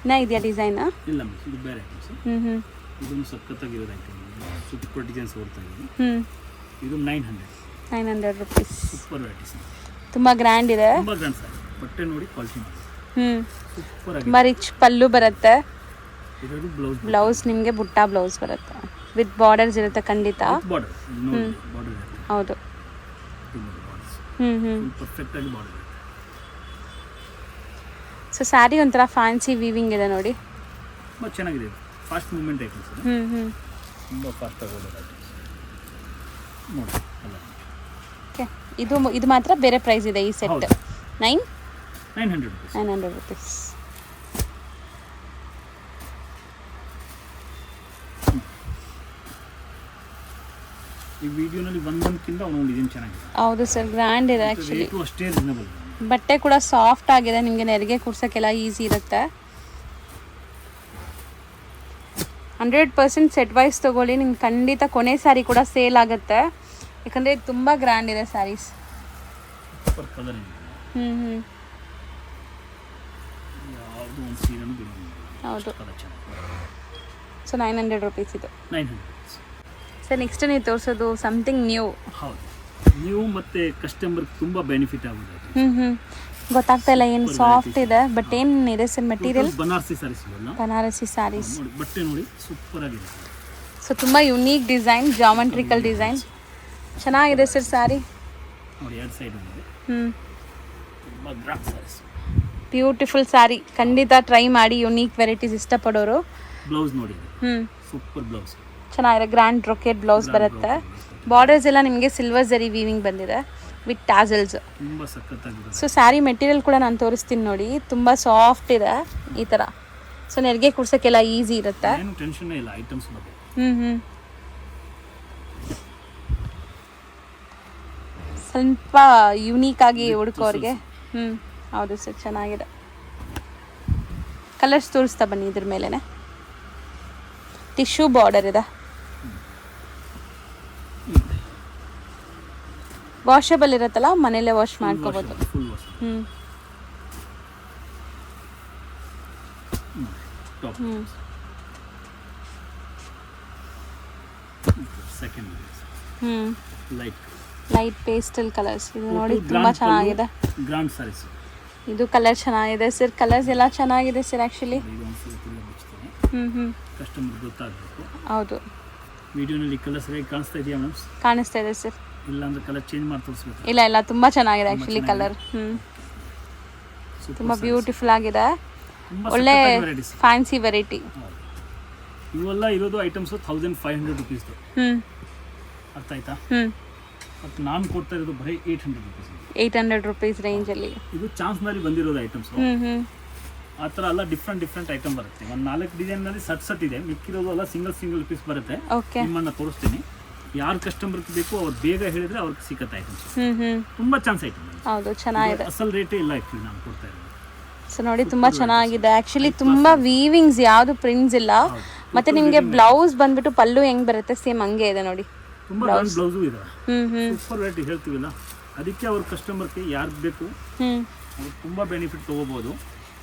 ಇನ್ನ ಇದೆಯಾ ಡಿಸೈನ್? ಇಲ್ಲ ಮಿಸ್, ಇದು ಬೇರೆ ಐಟಮ್ಸ್. ಇದೊಂದು ಸಖತ್ತಾಗಿರೋದು ಐಟಮ್, ಸೂಪರ್ ಡಿಸೈನ್ಸ್ ಓಡ್ತಾ ಇದೆ. ಇದು 900 ರುಪೀಸ್. ಸೂಪರ್ ವೆರೈಟೀಸ್, ತುಂಬ ಗ್ರ್ಯಾಂಡ್ ಇದೆ. ತುಂಬಾ ಗ್ರ್ಯಾಂಡ್ ಸಾರಿ. ಬಟ್ಟೆ ನೋಡಿ ಕ್ವಾಲಿಟಿ ನೋಡಿ, ಸೂಪರ್ ಆಗಿ. ತುಂಬ ರಿಚ್ ಪಲ್ಲು ಬರುತ್ತೆ. ಇದರದ್ದು ಬ್ಲೌಸ್ ನಿಮಗೆ ಬುಟ್ಟ ಬ್ಲೌಸ್ ಬರುತ್ತೆ, ವಿತ್ ಬಾರ್ಡರ್ಸ್ ಇರುತ್ತೆ ಖಂಡಿತ. ಬಾರ್ಡರ್ ನೋಡಿ, ಬಾರ್ಡರ್ ಇರುತ್ತೆ. ಹೌದು. ಪರ್ಫೆಕ್ಟ್ ಆಗಿ ಬಾರ್ಡರ್ ಇರುತ್ತೆ. ಸೊ ಸ್ಯಾರಿ ಒಂಥರ ಫ್ಯಾನ್ಸಿ ವೀವಿಂಗ್ ಇದೆ ನೋಡಿ. ತುಂಬ ಚೆನ್ನಾಗಿದೆ, ಫಾಸ್ಟ್ ಮೂವ್ಮೆಂಟ್ ಐಟಮ್ಸ್. ತುಂಬ ಫಾಸ್ಟ್ ಆಗಿ ಓಡೋದು ಐಟಮ್ಸ್ ನೋಡಿ. ಓಕೆ, ಇದು ಮಾತ್ರ ಬೇರೆ ಪ್ರೈಸ್ ಇದೆ ಈ ಸೆಟ್. 900 ರುಪೀಸ್. ಈ ವಿಡಿಯೋನಲ್ಲಿ ಒಂದೊಂದಕ್ಕಿಂತ ಒಂದೊಂದು ಡಿಸೈನ್ ಚೆನ್ನಾಗಿದೆ. ಹೌದು ಸರ್, ಗ್ರ್ಯಾಂಡ್ ಇದೆ ಆ್ಯಕ್ಚುಲಿ. ರೇಟು ಅಷ್ಟೇ ರೀಸನಬಲ್. ಬಟ್ಟೆ ಕೂಡ ಸಾಫ್ಟ್ ಆಗಿದೆ, ನಿಮಗೆ ನೆರಿಗೆ ಕೂರ್ಸೋಕ್ಕೆಲ್ಲ ಈಸಿ ಇರುತ್ತೆ. 100% ಸೆಟ್ ವೈಸ್ ತೊಗೊಳ್ಳಿ, ನಿಮ್ಗೆ ಖಂಡಿತ ಕೊನೆ ಸ್ಯಾರಿ ಕೂಡ ಸೇಲ್ ಆಗುತ್ತೆ. ಯಾಕಂದರೆ ಇದು ತುಂಬ ಗ್ರ್ಯಾಂಡ್ ಇದೆ ಸ್ಯಾರೀಸ್. ಸೂಪರ್ ಕಲರ್ ಇದೆ. ಯಾವುದು ಒಂದು ಸೀರೆನೂ ಬಿಡೋದಿಲ್ಲ. ಹೌದು. ಕಲರ್ ಚೆನ್ನಾಗಿದೆ. ಸೊ 900 ರುಪೀಸ್ ಇದು. 900. ಸರ್ ನೆಕ್ಸ್ಟ್ ನೀವು ತೋರಿಸೋದು ಸಮಥಿಂಗ್ ನ್ಯೂ. ಹೌದು, ನೀವು ಮತ್ತೆ ಕಸ್ಟಮರ್ ತುಂಬಾ ಬೆನಿಫಿಟ್ ಆಗುತ್ತೆ. ಗೊತ್ತಾಗ್ತಾ ಇಲ್ಲ, ಏನು ಸಾಫ್ಟ್ ಇದೆ ಬಟ್ ಏನಿದೆ ಸರ್ ಮೆಟೀರಿಯಲ್? ಬನಾರಸಿ ಸ್ಯಾರೀಸ್ ಇವೆಲ್ಲ. ಬನಾರಸಿ ಸ್ಯಾರೀಸ್ ನೋಡಿ, ಬಟ್ಟೆ ನೋಡಿ ಸೂಪರ್ ಆಗಿದೆ. ಸೊ ತುಂಬ ಯುನೀಕ್ ಡಿಸೈನ್, ಜಾಮೆಟ್ರಿಕಲ್ ಡಿಸೈನ್ ಚೆನ್ನಾಗಿದೆ ಸರ್ ಸ್ಯಾರಿ. ನೋಡಿ ಎರಡು ಸೈಡ್ ಇದೆ. ತುಂಬ ಗ್ರಾಂಡ್ ಸ್ಯಾರೀಸ್, ಬ್ಯೂಟಿಫುಲ್ ಸ್ಯಾರಿ. ಖಂಡಿತ ಟ್ರೈ ಮಾಡಿ, ಯುನೀಕ್ ವೆರೈಟೀಸ್ ಇಷ್ಟಪಡೋರು. ಬ್ಲೌಸ್ ನೋಡಿ, ಸೂಪರ್ ಬ್ಲೌಸ್ ಚೆನ್ನಾಗಿದೆ. ಗ್ರ್ಯಾಂಡ್ ಬ್ರೊಕೆಟ್ ಬ್ಲೌಸ್ ಬರುತ್ತೆ. ಬಾರ್ಡರ್ಸ್ ಎಲ್ಲ ನಿಮಗೆ ಸಿಲ್ವರ್ ಜರಿ ವೀವಿಂಗ್ ಬಂದಿದೆ ವಿತ್ ಟ್ಯಾಸಲ್ಸ್. ತುಂಬ ಸಖತ್ತಾಗಿದೆ. ಸೊ ಸ್ಯಾರಿ ಮೆಟೀರಿಯಲ್ ಕೂಡ ನಾನು ತೋರಿಸ್ತೀನಿ ನೋಡಿ, ತುಂಬ ಸಾಫ್ಟ್ ಇದೆ ಈ ಥರ. ಸೊ ನೆರಿಗೆ ಕೂರ್ಸೋಕ್ಕೆಲ್ಲ ಈಸಿ ಇರುತ್ತೆ. ಏನು ಟೆನ್ಷನ್ ಇಲ್ಲ ಐಟಮ್ಸ್ ಬಗ್ಗೆ. ಸ್ವಲ್ಪ ಯುನೀಕ್ ಆಗಿ ಹುಡುಕೋರಿಗೆ. ಹೌದು ಸರ್, ಚೆನ್ನಾಗಿದೆ. ಕಲರ್ಸ್ ತೋರಿಸ್ತಾ ಬನ್ನಿ. ಇದ್ರ ಮೇಲೆನೆ ಟಿಶ್ಯೂ ಬಾರ್ಡರ್ ಇದೆ. ವಾಷಬಲ್ ಇರುತ್ತಲ್ಲ, ಮನೇಲೆ ವಾಶ್ ಮಾಡ್ಕೋಬೋದು. Light pastel colours. ಇದು ನೋಡಿ ತುಂಬಾ ಚೆನ್ನಾಗಿದೆ. ಗ್ರಾಂಡ್ ಸ್ಯಾರೀಸ್. ಇದು ಕಲರ್ ಚೆನ್ನಾಗಿದೆ ಸರ್. ಕಲರ್ಸ್ ಎಲ್ಲ ಚೆನ್ನಾಗಿದೆ ಸರ್ ಆ್ಯಕ್ಚುಲಿ. ಕಸ್ಟಮರ್ ಗೊತ್ತಾಗಬೇಕು. ಹೌದು. ವಿಡಿಯೋನಲ್ಲಿ ಕಲರ್ಸ್ ಹೇಗೆ ಕಾಣಿಸ್ತಾ ಇದೆಯಾ ಮೇಡಮ್? ಕಾಣಿಸ್ತಾ ಇದೆ ಸರ್. ಇಲ್ಲ ಅಂದ್ರೆ ಕಲರ್ ಚೇಂಜ್ ಮಾಡಿ ತೋರಿಸ್ಬೇಕು. ಇಲ್ಲ ತುಂಬಾ ಚೆನ್ನಾಗಿದೆ ಆ್ಯಕ್ಚುಲಿ ಕಲರ್. ತುಂಬಾ ಬ್ಯೂಟಿಫುಲ್ ಆಗಿದೆ. ಒಳ್ಳೆ ಫ್ಯಾನ್ಸಿ ವೆರೈಟಿ. ಇವೆಲ್ಲ ಇರೋದು ಐಟಮ್ಸ್ 1500 ರುಪೀಸ್. ಅರ್ಥ ಆಯ್ತಾ? ಮತ್ತು ನಾನು ಕೊಡ್ತಾ ಇರೋದು ಬರೀ 800 ರುಪೀಸ್. 800 ರುಪೀಸ್ ರೇಂಜಲ್ಲಿ. ಇದು ಚಾನ್ಸ್ನಲ್ಲಿ ಬಂದಿರೋದು ಐಟಮ್ಸ್. ಆ ಥರ ಎಲ್ಲ ಡಿಫ್ರೆಂಟ್ ಐಟಮ್ ಬರುತ್ತೆ. ಒಂದು 4 ಡಿಸೈನ್ನಲ್ಲಿ ಸಟ್ ಇದೆ. ಮಿಕ್ಕಿರೋದು ಎಲ್ಲ ಸಿಂಗಲ್ ಪೀಸ್ ಬರುತ್ತೆ. ನಿಮ್ಮನ್ನ ತೋರಿಸ್ತೀನಿ. ಯಾರು ಕಸ್ಟಮರ್ಗೆ ಬೇಕು ಅವ್ರು ಬೇಗ ಹೇಳಿದ್ರೆ ಅವ್ರಿಗೆ ಸಿಕ್ಕತ್ತೆ ಐಟಮ್ಸ್. ತುಂಬಾ ಚಾನ್ಸ್ ಐಟಮ್. ಹೌದು, ಚೆನ್ನಾಗಿದೆ. ಅಸಲ್ ರೇಟೇ ಇಲ್ಲ ಆ್ಯಕ್ಚುಲಿ ನಾನು ಕೊಡ್ತಾ ಇರೋದು. ಸೊ ನೋಡಿ ತುಂಬಾ ಚೆನ್ನಾಗಿದೆ ಆ್ಯಕ್ಚುಲಿ. ತುಂಬಾ ವೀವಿಂಗ್ಸ್, ಯಾವುದು ಪ್ರಿಂಟ್ಸ್ ಇಲ್ಲ. ಮತ್ತೆ ನಿಮಗೆ ಬ್ಲೌಸ್ ಬಂದ್ಬಿಟ್ಟು ಪಲ್ಲು ಹೆಂಗ್ ಬರುತ್ತೆ ಸೇಮ್ ಹಂಗೆ ಇದೆ ನೋಡಿ. ತುಂಬಾ ಬ್ಲೌಸು ಇದೆ. ಸೂಪರ್ ವೆರೈಟಿ ಹೇಳ್ತೀವಿಲ್ಲ, ಅದಕ್ಕೆ ಅವ್ರ ಕಸ್ಟಮರ್ಗೆ ಯಾರು ಬೇಕು ಅವ್ರು ತುಂಬಾ ಬೆನಿಫಿಟ್ ತಗೋಬಹುದು.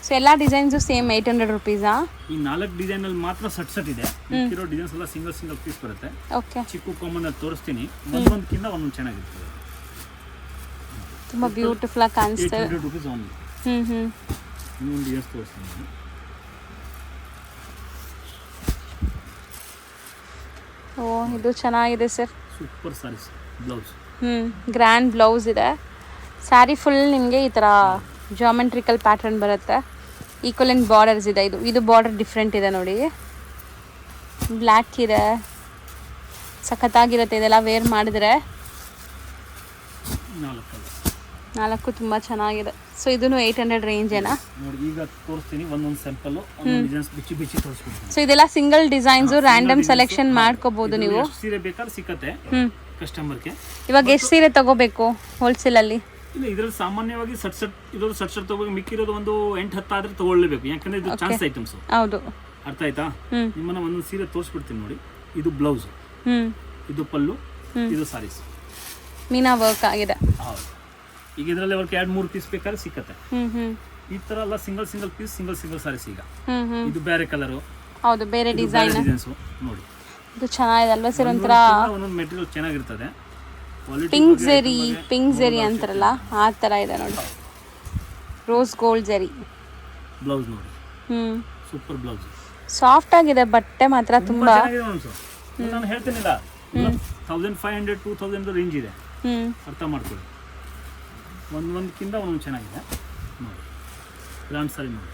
ಸೊ ಎಲ್ಲ ಡಿಸೈನ್ಸು ಸೇಮ್ 800 ರುಪೀಸಾ? ಈ 4 ಡಿಸೈನ್ ಅಲ್ಲಿ ಮಾತ್ರ ಸೆಟ್ ಇದೆ. ಇರೋ ಡಿಸೈನ್ಸ್ ಎಲ್ಲ ಸಿಂಗಲ್ ಪೀಸ್ ಬರುತ್ತೆ. ಓಕೆ, ಚಿಕ್ಕ ಕಾಮನ್ ಅಲ್ಲಿ ತೋರಿಸ್ತೀನಿ. ಒಂದೊಂದಕ್ಕಿಂತ ಒಂದೊಂದು ಚೆನ್ನಾಗಿರ್ತದೆ. ತುಂಬ ಬ್ಯೂಟಿಫುಲ್ ಆಗಿ ಕಾಣಿಸ್ತಾ ಇದೆ. 800 ರುಪೀಸ್ ಓನ್ಲಿ. ಇನ್ನೊಂದು ಡಿಸೈನ್ಸ್ ತೋರಿಸ್ತೀನಿ. ಓ, ಇದು ಚೆನ್ನಾಗಿದೆ sir. Super saris. Blouse grand blouse ಇದೆ. ಸ್ಯಾರಿ ಫುಲ್ ನಿಮಗೆ ಈ ಥರ ಜಾಮೆಟ್ರಿಕಲ್ ಪ್ಯಾಟರ್ನ್ ಬರುತ್ತೆ. ಈಕ್ವಲೆಂಟ್ ಬಾರ್ಡರ್ಸ್ ಇದೆ. ಇದು ಬಾರ್ಡರ್ ಡಿಫ್ರೆಂಟ್ ಇದೆ ನೋಡಿ. ಬ್ಲ್ಯಾಕ್ ಇದೆ, ಸಖತ್ತಾಗಿರುತ್ತೆ ಇದೆಲ್ಲ ವೇರ್ ಮಾಡಿದ್ರೆ. 4 ತುಂಬ ಚೆನ್ನಾಗಿದೆ. ಸೊ ಇದನ್ನು 800 ರೇಂಜೇನಾ? ನೋಡಿ, ಈಗ ತೋರಿಸ್ತೀನಿ ಒಂದೊಂದು ಸ್ಯಾಂಪಲ್, ಒಂದೊಂದು ಡಿಸೈನ್ಸ್ ಬಿಚ್ಚಿ ತೋರಿಸ್ಬಿಡ್ತೀನಿ. ಸೊ ಇದೆಲ್ಲ ಸಿಂಗಲ್ ಡಿಸೈನ್ಸು, ರ್ಯಾಂಡಮ್ ಸೆಲೆಕ್ಷನ್ ಮಾಡ್ಕೋಬಹುದು ನೀವು. ಸೀರೆ ಬೇಕಾದ್ರೆ ಸಿಕ್ಕತ್ತೆ ಕಸ್ಟಮರ್ಗೆ. ಇವಾಗ ಎಷ್ಟು ಸೀರೆ ತಗೋಬೇಕು ಹೋಲ್ಸೇಲಲ್ಲಿ? ಇಲ್ಲ, ಇದ್ರಲ್ಲಿ ಸಾಮಾನ್ಯವಾಗಿ ಸಟ್ ಇರೋದು ಸಟ್ ತಗೋಬೇಕು. ಮಿಕ್ಕಿರೋದು ಒಂದು 8-10 ಆದ್ರೆ ತಗೊಳ್ಳೇಬೇಕು, ಯಾಕಂದ್ರೆ ಇದು ಚಾನ್ಸ್ ಐಟಮ್ಸ್. ಹೌದು, ಅರ್ಥ ಆಯ್ತಾ? ನಿಮ್ಮನ್ನ ಒಂದೊಂದು ಸೀರೆ ತೋರಿಸ್ಬಿಡ್ತೀನಿ ನೋಡಿ. ಇದು ಬ್ಲೌಸ್, ಇದು ಪಲ್ಲು, ಇದು ಸಾರೀಸ್. ಮೀನಾ ವರ್ಕ್ ಆಗಿದೆ. ಹೌದು. ಈಗ ಇದರಲ್ಲಿ ಅವ್ರಿಗೆ 2-3 ಪೀಸ್ ಬೇಕಾದ್ರೆ ಸಿಕ್ಕತ್ತೆ. ಈ ತರ ಎಲ್ಲ ಸಿಂಗಲ್ ಪೀಸ್, ಸಿಂಗಲ್ ಸಾರೀಸ್. ಈಗ ಇದು ಬೇರೆ ಕಲರು, ಹೌದು, ಬೇರೆ ಡಿಸೈನ್ಸ್ ನೋಡಿ. ಇದು ಚೆನ್ನಾಗಿದೆ ಅಲ್ವಾ ಸರ್? ಒಂಥರ ಒಂದೊಂದು ಮೆಟೀರಿಯಲ್ ಚೆನ್ನಾಗಿರ್ತದೆ. ಪಿಂಕ್ ಜೆರಿ ಅಂತಾರಲ್ಲ ಆ ಥರ ಇದೆ ನೋಡಿ. ರೋಸ್ ಗೋಲ್ಡ್ ಜೆರಿ ಬ್ಲೌಸ್ ನೋಡಿ. Super blouse. ಸಾಫ್ಟ್ ಆಗಿದೆ ಬಟ್ಟೆ ಮಾತ್ರ ತುಂಬಾ. ನಾನು ಹೇಳ್ತೀನಿಲ್ಲ, 1500-2000 ರೇಂಜ್ ಇದೆ. ಅರ್ಥ ಮಾಡ್ಕೊಳ್ಳಿ. ಒಂದೊಂದಕ್ಕಿಂತ ಒಂದೊಂದು ಚೆನ್ನಾಗಿದೆ ನೋಡಿ. ಗ್ರಾಂಡ್ ಸಾರಿ ನೋಡಿ.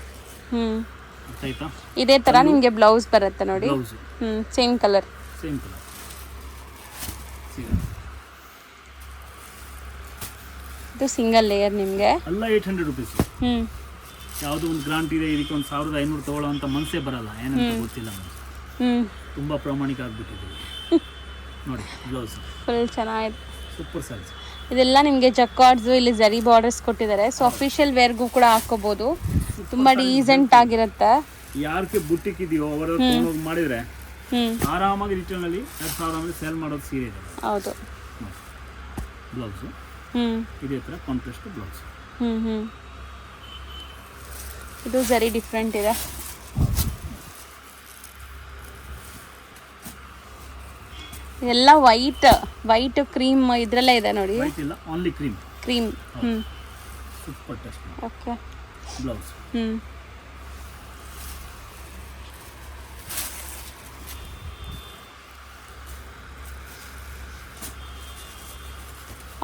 ಅರ್ಥ ಆಯ್ತಾ? ಇದೇ ತರ ನಿಮಗೆ ಬ್ಲೌಸ್ ಬರುತ್ತೆ ನೋಡಿ. Same colour. ಇದು ಸಿಂಗಲ್ ಲೇಯರ್ ನಿಮಗೆ ಅಲ್ಲ. 800 ರುಪೀಸ್. ಯಾವುದೋ ಒಂದು ಗ್ರಾಂಟ್ ಇದೆ, ಇದಕ್ಕೆ 1500 ತಗೊಳ್ಳೋ ಅಂತ ಮನಸ್ಸೇ ಬರಲ್ಲ. ಏನಂತ ಗೊತ್ತಿಲ್ಲ, ತುಂಬಾ ಪ್ರಾಮಾಣಿಕ ಆಗ್ಬಿಟ್ಟಿದೆ ನೋಡಿ. ಬ್ಲೌಸ್ ಫುಲ್ ಚೆನ್ನಾಗಿದೆ. ಸೂಪರ್ ಸಾರೀಸ್. ಇದೆಲ್ಲ ನಿಮಗೆ ಜಕ್ಕಾರ್ಡ್ಸ್, ಇಲ್ಲಿ ಜರಿ ಬಾರ್ಡರ್ಸ್ ಕೊಟ್ಟಿದ್ದಾರೆ. ಸೊ ಅಫಿಷಿಯಲ್ ವೇರ್ಗೂ ಕೂಡ ಹಾಕೋಬಹುದು. ತುಂಬಾ ಡೀಸೆಂಟ್ ಆಗಿರುತ್ತೆ. ಯಾರಿಗೆ ಬುಟ್ಟಿಕ್ ಇದೆಯೋ ಅವರು ತಗೊಂಡೋಗಿ ಮಾಡಿದ್ರೆ ಆರಾಮಾಗಿ ರಿಟರ್ನ್ ಅಲ್ಲಿ 2000 ಸೇಲ್ ಮಾಡೋದು ಸೀರೆ ಇದೆ. ಹೌದು. ಬ್ಲೌಸ್ ಇದೇ ತರ ಕಾಂಟ್ರಾಸ್ಟ್ ಬ್ಲೌಸ್. ಇದು ಜರಿ ಡಿಫ್ರೆಂಟ್ ಇದೆ. ಇದೆಲ್ಲ ವೈಟ್ ಕ್ರೀಮ್ ಇದ್ರಲ್ಲೇ ಇದೆ ನೋಡಿ. ವೈಟ್ ಇಲ್ಲ, only cream. Super test. Okay. Blouse.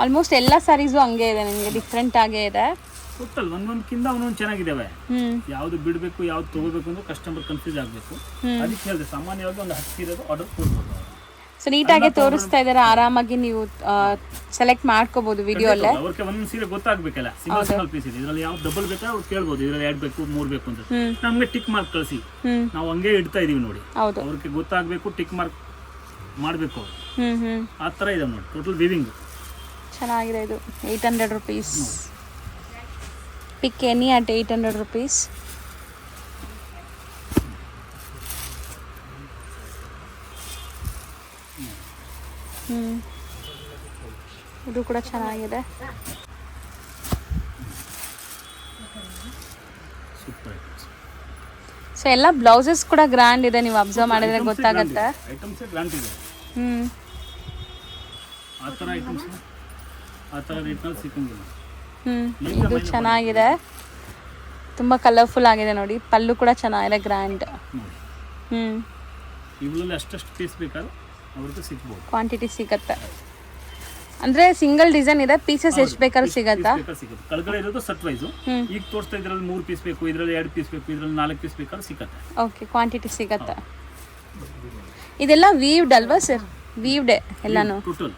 Almost ಎಲ್ಲ ಸಾರೀಸು ಹಂಗೆ ಇದೆ ನಿಮಗೆ, ಡಿಫ್ರೆಂಟ್ ಆಗೇ ಇದೆ. ಟೋಟಲ್ ಒಂದೊಂದಕ್ಕಿಂತ ಒಂದೊಂದು ಚೆನ್ನಾಗಿದ್ದಾವೆ. ಯಾವ್ದು ಬಿಡಬೇಕು, ಯಾವ್ದು ತಗೋಬೇಕು ಅಂತ ಕಸ್ಟಮರ್ ಕನ್ಫ್ಯೂಸ್ ಆಗಬೇಕು. ಅದಕ್ಕೆ ಹೇಳಿದೆ, ಸಾಮಾನ್ಯವಾಗಿ ಒಂದು 10 ಸೀರೆ ಆರ್ಡರ್ ಕೊಡ್ಬೋದು. ಸೊ ನೀಟಾಗಿ ತೋರಿಸ್ತಾ ಇದ್ದಾರೆ. ಆರಾಮಾಗಿ ನೀವು ಸೆಲೆಕ್ಟ್ ಮಾಡ್ಕೋಬಹುದು ವಿಡಿಯೋ ಅಲ್ಲೇ. ಅವ್ರಿಗೆ ಒಂದೊಂದು ಸೀರೆ ಗೊತ್ತಾಗಬೇಕಲ್ಲ. ಸಿಂಗಲ್ ಪೀಸ್ ಇದೆ, ಇದರಲ್ಲಿ ಯಾವ್ದು ಡಬಲ್ ಬೇಕಾ ಅವ್ರು ಕೇಳ್ಬೋದು. ಇದರಲ್ಲಿ 2 ಬೇಕು, 3 ಬೇಕು ಅಂತ ನಮ್ಗೆ ಟಿಕ್ ಮಾರ್ಕ್ ಕಳಿಸಿ, ನಾವು ಹಂಗೆ ಇಡ್ತಾ ಇದೀವಿ ನೋಡಿ. ಅವ್ರಿಗೆ ಗೊತ್ತಾಗಬೇಕು, ಟಿಕ್ ಮಾರ್ಕ್ ಮಾಡಬೇಕು. ಆ ಥರ ಇದೆ ನೋಡಿ. ಟೋಟಲ್ ವಿವಿಂಗ್ ಚೆನ್ನಾಗಿದೆ. ಇದು 800 rupees. Pick any at 800 rupees. ಇದು ಕೂಡ ಚೆನ್ನಾಗಿದೆ. ಸೊ ಎಲ್ಲ ಬ್ಲೌಸಸ್ ಕೂಡ ಗ್ರ್ಯಾಂಡ್ ಇದೆ. ನೀವು ಅಬ್ಸರ್ವ್ ಮಾಡಿದ್ರೆ ಗೊತ್ತಾಗುತ್ತೆ. ಐಟಮ್ಸ್ ಗ್ರ್ಯಾಂಡ್ ಇದೆ. ಆ ಥರ ಐಟಮ್ಸ್ ಆ ಥರ ರೇಟ್ನಲ್ಲಿ ಸಿಕ್ಕಂಗಿಲ್ಲ. ಇದು ಚೆನ್ನಾಗಿದೆ. ತುಂಬ ಕಲರ್ಫುಲ್ ಆಗಿದೆ ನೋಡಿ. ಪಲ್ಲು ಕೂಡ ಚೆನ್ನಾಗಿದೆ, ಗ್ರ್ಯಾಂಡ್. ಇವುಗಳಲ್ಲಿ ಅಷ್ಟಷ್ಟು ಪೀಸ್ ಬೇಕಾದ್ರೆ ಅವ್ರಿಗೆ ಸಿಗ್ಬೋದು. ಕ್ವಾಂಟಿಟಿ ಸಿಗುತ್ತೆ ಅಂದ್ರೆ ಸಿಂಗಲ್ ಡಿಸೈನ್ ಇದೆ. ಪೀಸಸ್ ಎಷ್ಟು ಬೇಕಾದ್ರೂ ಸಿಗತ್ತಾ? ಕೆಳಗಡೆ ಇರೋದು ಸೆಟ್ ವೈಸ್. ಈಗ ತೋರಿಸ್ತಾ ಇದ್ರಲ್ಲಿ 3 ಪೀಸ್ ಬೇಕು, ಇದರಲ್ಲಿ 2 ಪೀಸ್ ಬೇಕು, ಇದರಲ್ಲಿ 4 ಪೀಸ್ ಬೇಕಾದ್ರೆ ಸಿಗುತ್ತೆ. ಓಕೆ, ಕ್ವಾಂಟಿಟಿ ಸಿಗತ್ತೆ. ಇದೆಲ್ಲ ವೀವ್ಡ್ ಅಲ್ವಾ ಸರ್? ವೀವ್ಡ್ ಎಲ್ಲಾನು ಟೋಟಲ್.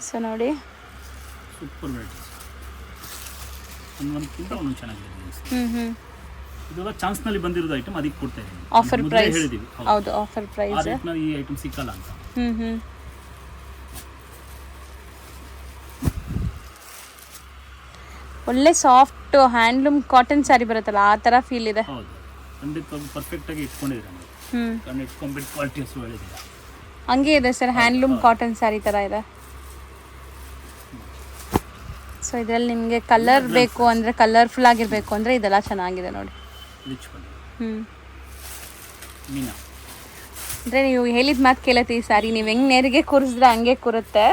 ಸೊ ನೋಡಿ, ಸೂಪರ್ ವೆರೈಟೀಸ್. ಒಂದೊಂದಕ್ಕಿಂತ ಒಂದೊಂದು ಚೆನ್ನಾಗಿದೆ. ಇದೆಲ್ಲ ಚಾನ್ಸ್ ನಲ್ಲಿ ಬಂದಿರೋದು ಐಟಮ್, ಅದಕ್ಕೆ ಕೊಡ್ತಾ ಇದ್ದೀನಿ. ಆಫರ್ ಪ್ರೈಸ್ ಹೇಳಿದೀವಿ. ಹೌದು, ಆಫರ್ ಪ್ರೈಸ್. ಆ ರೇಟ್ನಲ್ಲಿ ಈ ಐಟಮ್ ಸಿಕ್ಕಲ್ಲ ಅಂತ. ಒಳ್ಳೆ ಸಾಫ್ಟ್ ಹ್ಯಾಂಡ್ಲೂಮ್ ಕಾಟನ್ ಸ್ಯಾರಿ ಬರುತ್ತಲ್ಲ, ಆ ತರ ಫೀಲ್ ಇದೆ. ಹೌದು, ಖಂಡಿತವಾಗಿ ಪರ್ಫೆಕ್ಟ್ ಆಗಿ ಇಟ್ಕೊಂಡಿದ್ದೀರಾ. ಇಟ್ಕೊಂಡ್ಬಿಟ್ಟು ಕ್ವಾಲಿಟಿ ಅಷ್ಟು ಹೇಳಿದ್ದೀರಾ. ಹಂಗೆ ಇದೆ ಸರ್, ಹ್ಯಾಂಡ್ಲೂಮ್ ಕಾಟನ್ ಸ್ಯಾರಿ ಥರ ಇದೆ. ಸೊ ಇದರಲ್ಲಿ ನಿಮಗೆ ಕಲರ್ ಬೇಕು ಅಂದರೆ, ಕಲರ್ಫುಲ್ ಆಗಿರಬೇಕು ಅಂದರೆ ಇದೆಲ್ಲ ಚೆನ್ನಾಗಿದೆ ನೋಡಿ. ಅಂದರೆ ನೀವು ಹೇಳಿದ ಮಾತು ಕೇಳತ್ತೆ ಈ ಸ್ಯಾರಿ, ನೀವು ಹೆಂಗೆ ನೇರಿಗೆ ಕೂರಿಸಿದ್ರೆ ಹಂಗೆ ಕೂರುತ್ತೆ.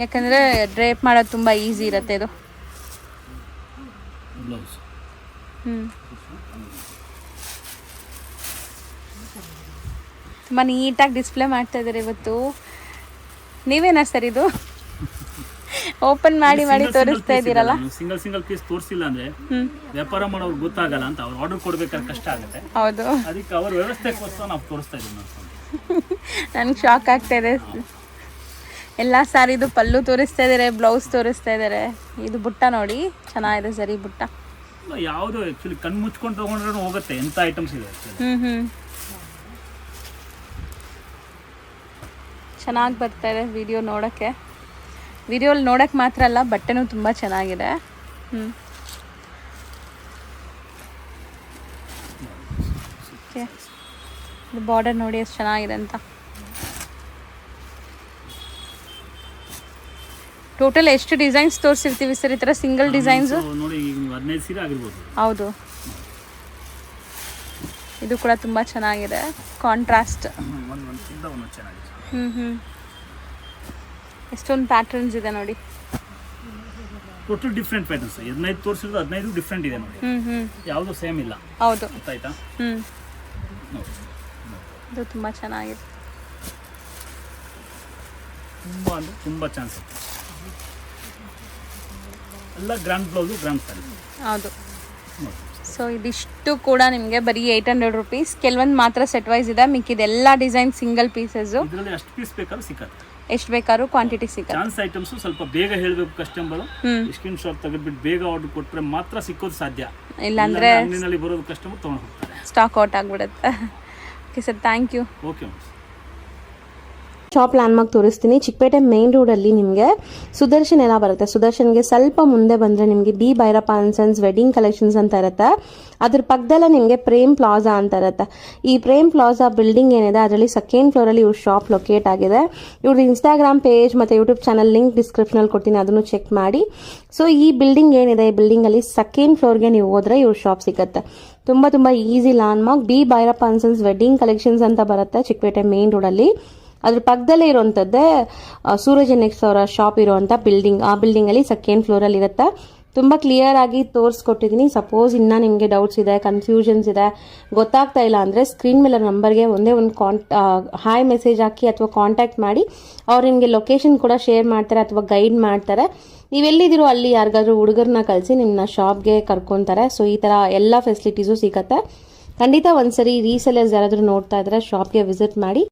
ಯಾಕಂದರೆ ಡ್ರೇಪ್ ಮಾಡೋದು ತುಂಬ ಈಸಿ ಇರುತ್ತೆ ಇದು. ತುಂಬ ನೀಟಾಗಿ ಡಿಸ್ಪ್ಲೇ ಮಾಡ್ತಾ ಇದ್ದಾರೆ ಇವತ್ತು. ನೀವೇನಾ ಸರ್ ಇದು ಓಪನ್ ಮಾಡಿ ತೋರಿಸ್ತಾ ಇದ್ದೀರಲ್ಲ? ಸಿಂಗಲ್ ಪೀಸ್ ತೋರಿಸಿಲ್ಲ ಅಂದ್ರೆ ವ್ಯಾಪಾರ ಮಾಡೋರು ಗೊತ್ತಾಗಲ್ಲ ಅಂತ, ಅವ್ರು ಆರ್ಡರ್ ಕೊಡ್ಬೇಕಾದ್ರೆ ಕಷ್ಟ ಆಗುತ್ತೆ. ಹೌದು, ಅದಕ್ಕೆ ಅವ್ರ ವ್ಯವಸ್ಥೆಗೋಸ್ಕರ ನಾವು ತೋರಿಸ್ತಾ ಇದ್ದೀವಿ. ನನಗೆ ಶಾಕ್ ಆಗ್ತಾ ಇದೆ. ಎಲ್ಲ ಸ್ಯಾರಿದು ಪಲ್ಲು ತೋರಿಸ್ತಾ ಇದ್ದಾರೆ, ಬ್ಲೌಸ್ ತೋರಿಸ್ತಾ ಇದ್ದಾರೆ. ಇದು ಬುಟ್ಟ ನೋಡಿ ಚೆನ್ನಾಗಿದೆ ಸರ್. ಈ ಬುಟ್ಟ ಯಾವುದು ಆಕ್ಚುಲಿ ಕಣ್ಣು ಮುಚ್ಕೊಂಡು ತಗೊಂಡ್ರೂ ಹೋಗುತ್ತೆ, ಎಂತ ಐಟಮ್ಸ್ ಇದೆ. ಚೆನ್ನಾಗಿ ಬರ್ತಾ ಇದೆ ವಿಡಿಯೋ ನೋಡೋಕ್ಕೆ. ವಿಡಿಯೋಲಿ ನೋಡೋಕ್ಕೆ ಮಾತ್ರ ಅಲ್ಲ, ಬಟ್ಟೆನೂ ತುಂಬ ಚೆನ್ನಾಗಿದೆ. ಓಕೆ, ಇದು ಬಾರ್ಡರ್ ನೋಡಿ ಎಷ್ಟು ಚೆನ್ನಾಗಿದೆ ಅಂತ. ಟೋಟಲ್ ಎಷ್ಟು ಡಿಸೈನ್ಸ್ ತೋರಿಸಿರ್ತೀವಿ ಸರ್ ಈ ಥರ ಸಿಂಗಲ್ ಡಿಸೈನ್ಸು? ನೋಡಿ 15 ಸೀರೆ ಆಗಿರ್ಬೋದು. ಹೌದು, ಇದು ಕೂಡ ತುಂಬ ಚೆನ್ನಾಗಿದೆ, ಕಾಂಟ್ರಾಸ್ಟ್. ಎಷ್ಟೊಂದು ಪ್ಯಾಟರ್ನ್ಸ್ ಇದೆ ನೋಡಿ. Total different patterns. 15 ತೋರಿಸಿರೋದು 15 ಡಿಫ್ರೆಂಟ್ ಇದೆ ನೋಡಿ. ಯಾವುದು ಸೇಮ್ ಇಲ್ಲ. ಹೌದು, ಗೊತ್ತಾಯ್ತಾ? ಇದು ತುಂಬ ಚೆನ್ನಾಗಿದೆ. ತುಂಬ ಚಾನ್ಸ್ ಇದೆ. ಎಲ್ಲ ಗ್ರ್ಯಾಂಡ್ ಬ್ಲೌಸು, ಗ್ರ್ಯಾಂಡ್ ಸ್ಯಾರಿ. ಹೌದು. ಸೊ ಇದಿಷ್ಟು ಕೂಡ ನಿಮಗೆ ಬರೀ 800 ರುಪೀಸ್. ಕೆಲವೊಂದು ಮಾತ್ರ ಸೆಟ್ ವೈಸ್ ಇದೆ, ಮಿಕ್ಕಿದೆಲ್ಲ ಡಿಸೈನ್ ಸಿಂಗಲ್ ಪೀಸಸ್ಸು. ಇದರಲ್ಲಿ ಎಷ್ಟು ಪೀಸ್ ಬೇಕಾದ್ರೂ ಸಿಕ್ಕತ್ತೆ, ಎಷ್ಟು ಬೇಕಾದ್ರೂ ಕ್ವಾಂಟಿಟಿ ಸಿಗುತ್ತೆ. ಚಾನ್ಸ್ ಐಟಮ್ಸು ಸ್ವಲ್ಪ ಬೇಗ ಹೇಳಬೇಕು ಕಸ್ಟಮರ್. ಸ್ಕ್ರೀನ್ ಶಾಟ್ ತೆಗೆದ್ಬಿಟ್ಟು ಬೇಗ ಆರ್ಡರ್ ಕೊಟ್ಟರೆ ಮಾತ್ರ ಸಿಕ್ಕೋದು ಸಾಧ್ಯ. ಇಲ್ಲಾಂದರೆ ಅಂಗಡಿನಲ್ಲಿ ಬರೋದು ಕಸ್ಟಮರ್ ತೊಗೊಂಡು ಹೋಗ್ತಾರೆ, ಸ್ಟಾಕ್ ಔಟ್ ಆಗಿಬಿಡುತ್ತೆ. Okay sir, thank you. Okay. Shop landmark ತೋರಿಸ್ತೀನಿ. ಚಿಕ್ಕಪೇಟೆ ಮೇನ್ ರೋಡಲ್ಲಿ ನಿಮಗೆ ಸುದರ್ಶನ್ ಎಲ್ಲ ಬರುತ್ತೆ. ಸುದರ್ಶನ್ಗೆ ಸ್ವಲ್ಪ ಮುಂದೆ ಬಂದರೆ ನಿಮಗೆ B Bhyrappa and sons wedding collections ಅಂತ ಇರುತ್ತೆ. ಅದ್ರ ಪಕ್ಕದಲ್ಲೇ ನಿಮಗೆ ಪ್ರೇಮ್ ಪ್ಲಾಜಾ ಅಂತ ಇರುತ್ತೆ. ಈ ಪ್ರೇಮ್ ಪ್ಲಾಜಾ ಬಿಲ್ಡಿಂಗ್ ಏನಿದೆ ಅದರಲ್ಲಿ ಸೆಕೆಂಡ್ ಫ್ಲೋರಲ್ಲಿ ಇವ್ರ ಶಾಪ್ ಲೊಕೇಟ್ ಆಗಿದೆ. ಇವ್ರ ಇನ್ಸ್ಟಾಗ್ರಾಮ್ ಪೇಜ್ ಮತ್ತು ಯೂಟ್ಯೂಬ್ ಚಾನಲ್ ಲಿಂಕ್ ಡಿಸ್ಕ್ರಿಪ್ಷನಲ್ಲಿ ಕೊಡ್ತೀನಿ, ಅದನ್ನು ಚೆಕ್ ಮಾಡಿ. ಸೊ ಈ ಬಿಲ್ಡಿಂಗ್ ಏನಿದೆ, ಈ ಬಿಲ್ಡಿಂಗಲ್ಲಿ ಸೆಕೆಂಡ್ ಫ್ಲೋರ್ಗೆ ನೀವು ಹೋದರೆ ಇವ್ರ ಶಾಪ್ ಸಿಗುತ್ತೆ. ತುಂಬ easy landmark. B Bhyrappa and sons wedding collections ಅಂತ ಬರುತ್ತೆ ಚಿಕ್ಕಪೇಟೆ ಮೇನ್ ರೋಡಲ್ಲಿ. ಅದ್ರ ಪಕ್ಕದಲ್ಲೇ ಇರುವಂಥದ್ದೇ ಸೂರಜ್ ನೆಕ್ಸ್ಟ್ ಅವರ ಶಾಪ್ ಇರುವಂಥ ಬಿಲ್ಡಿಂಗ್. ಆ ಬಿಲ್ಡಿಂಗಲ್ಲಿ ಸೆಕೆಂಡ್ ಫ್ಲೋರಲ್ಲಿ ಇರುತ್ತೆ. ತುಂಬ ಕ್ಲಿಯರ್ ಆಗಿ ತೋರಿಸ್ಕೊಟ್ಟಿದ್ದೀನಿ. ಸಪೋಸ್ ಇನ್ನೂ ನಿಮಗೆ ಡೌಟ್ಸ್ ಇದೆ, ಕನ್ಫ್ಯೂಷನ್ಸ್ ಇದೆ, ಗೊತ್ತಾಗ್ತಾ ಇಲ್ಲ ಅಂದರೆ ಸ್ಕ್ರೀನ್ ಮೇಲೆ ನಂಬರ್ಗೆ ಒಂದೇ ಒಂದು ಹಾಯ್ ಮೆಸೇಜ್ ಹಾಕಿ ಅಥವಾ ಕಾಂಟ್ಯಾಕ್ಟ್ ಮಾಡಿ. ಅವ್ರು ನಿಮಗೆ ಲೊಕೇಶನ್ ಕೂಡ ಶೇರ್ ಮಾಡ್ತಾರೆ ಅಥವಾ ಗೈಡ್ ಮಾಡ್ತಾರೆ. ನೀವೆಲ್ಲಿದ್ದೀರೋ ಅಲ್ಲಿ ಯಾರಿಗಾದ್ರೂ ಹುಡುಗರನ್ನ ಕಳಿಸಿ ನಿಮ್ಮನ್ನ ಶಾಪ್ಗೆ ಕರ್ಕೊತಾರೆ. ಸೊ ಈ ಥರ ಎಲ್ಲ ಫೆಸಿಲಿಟೀಸು ಸಿಗುತ್ತೆ. ಖಂಡಿತ ಒಂದ್ಸರಿ ರೀಸೆಲರ್ಸ್ ಯಾರಾದರೂ ನೋಡ್ತಾ ಇದ್ರೆ ಶಾಪ್ಗೆ ವಿಸಿಟ್ ಮಾಡಿ.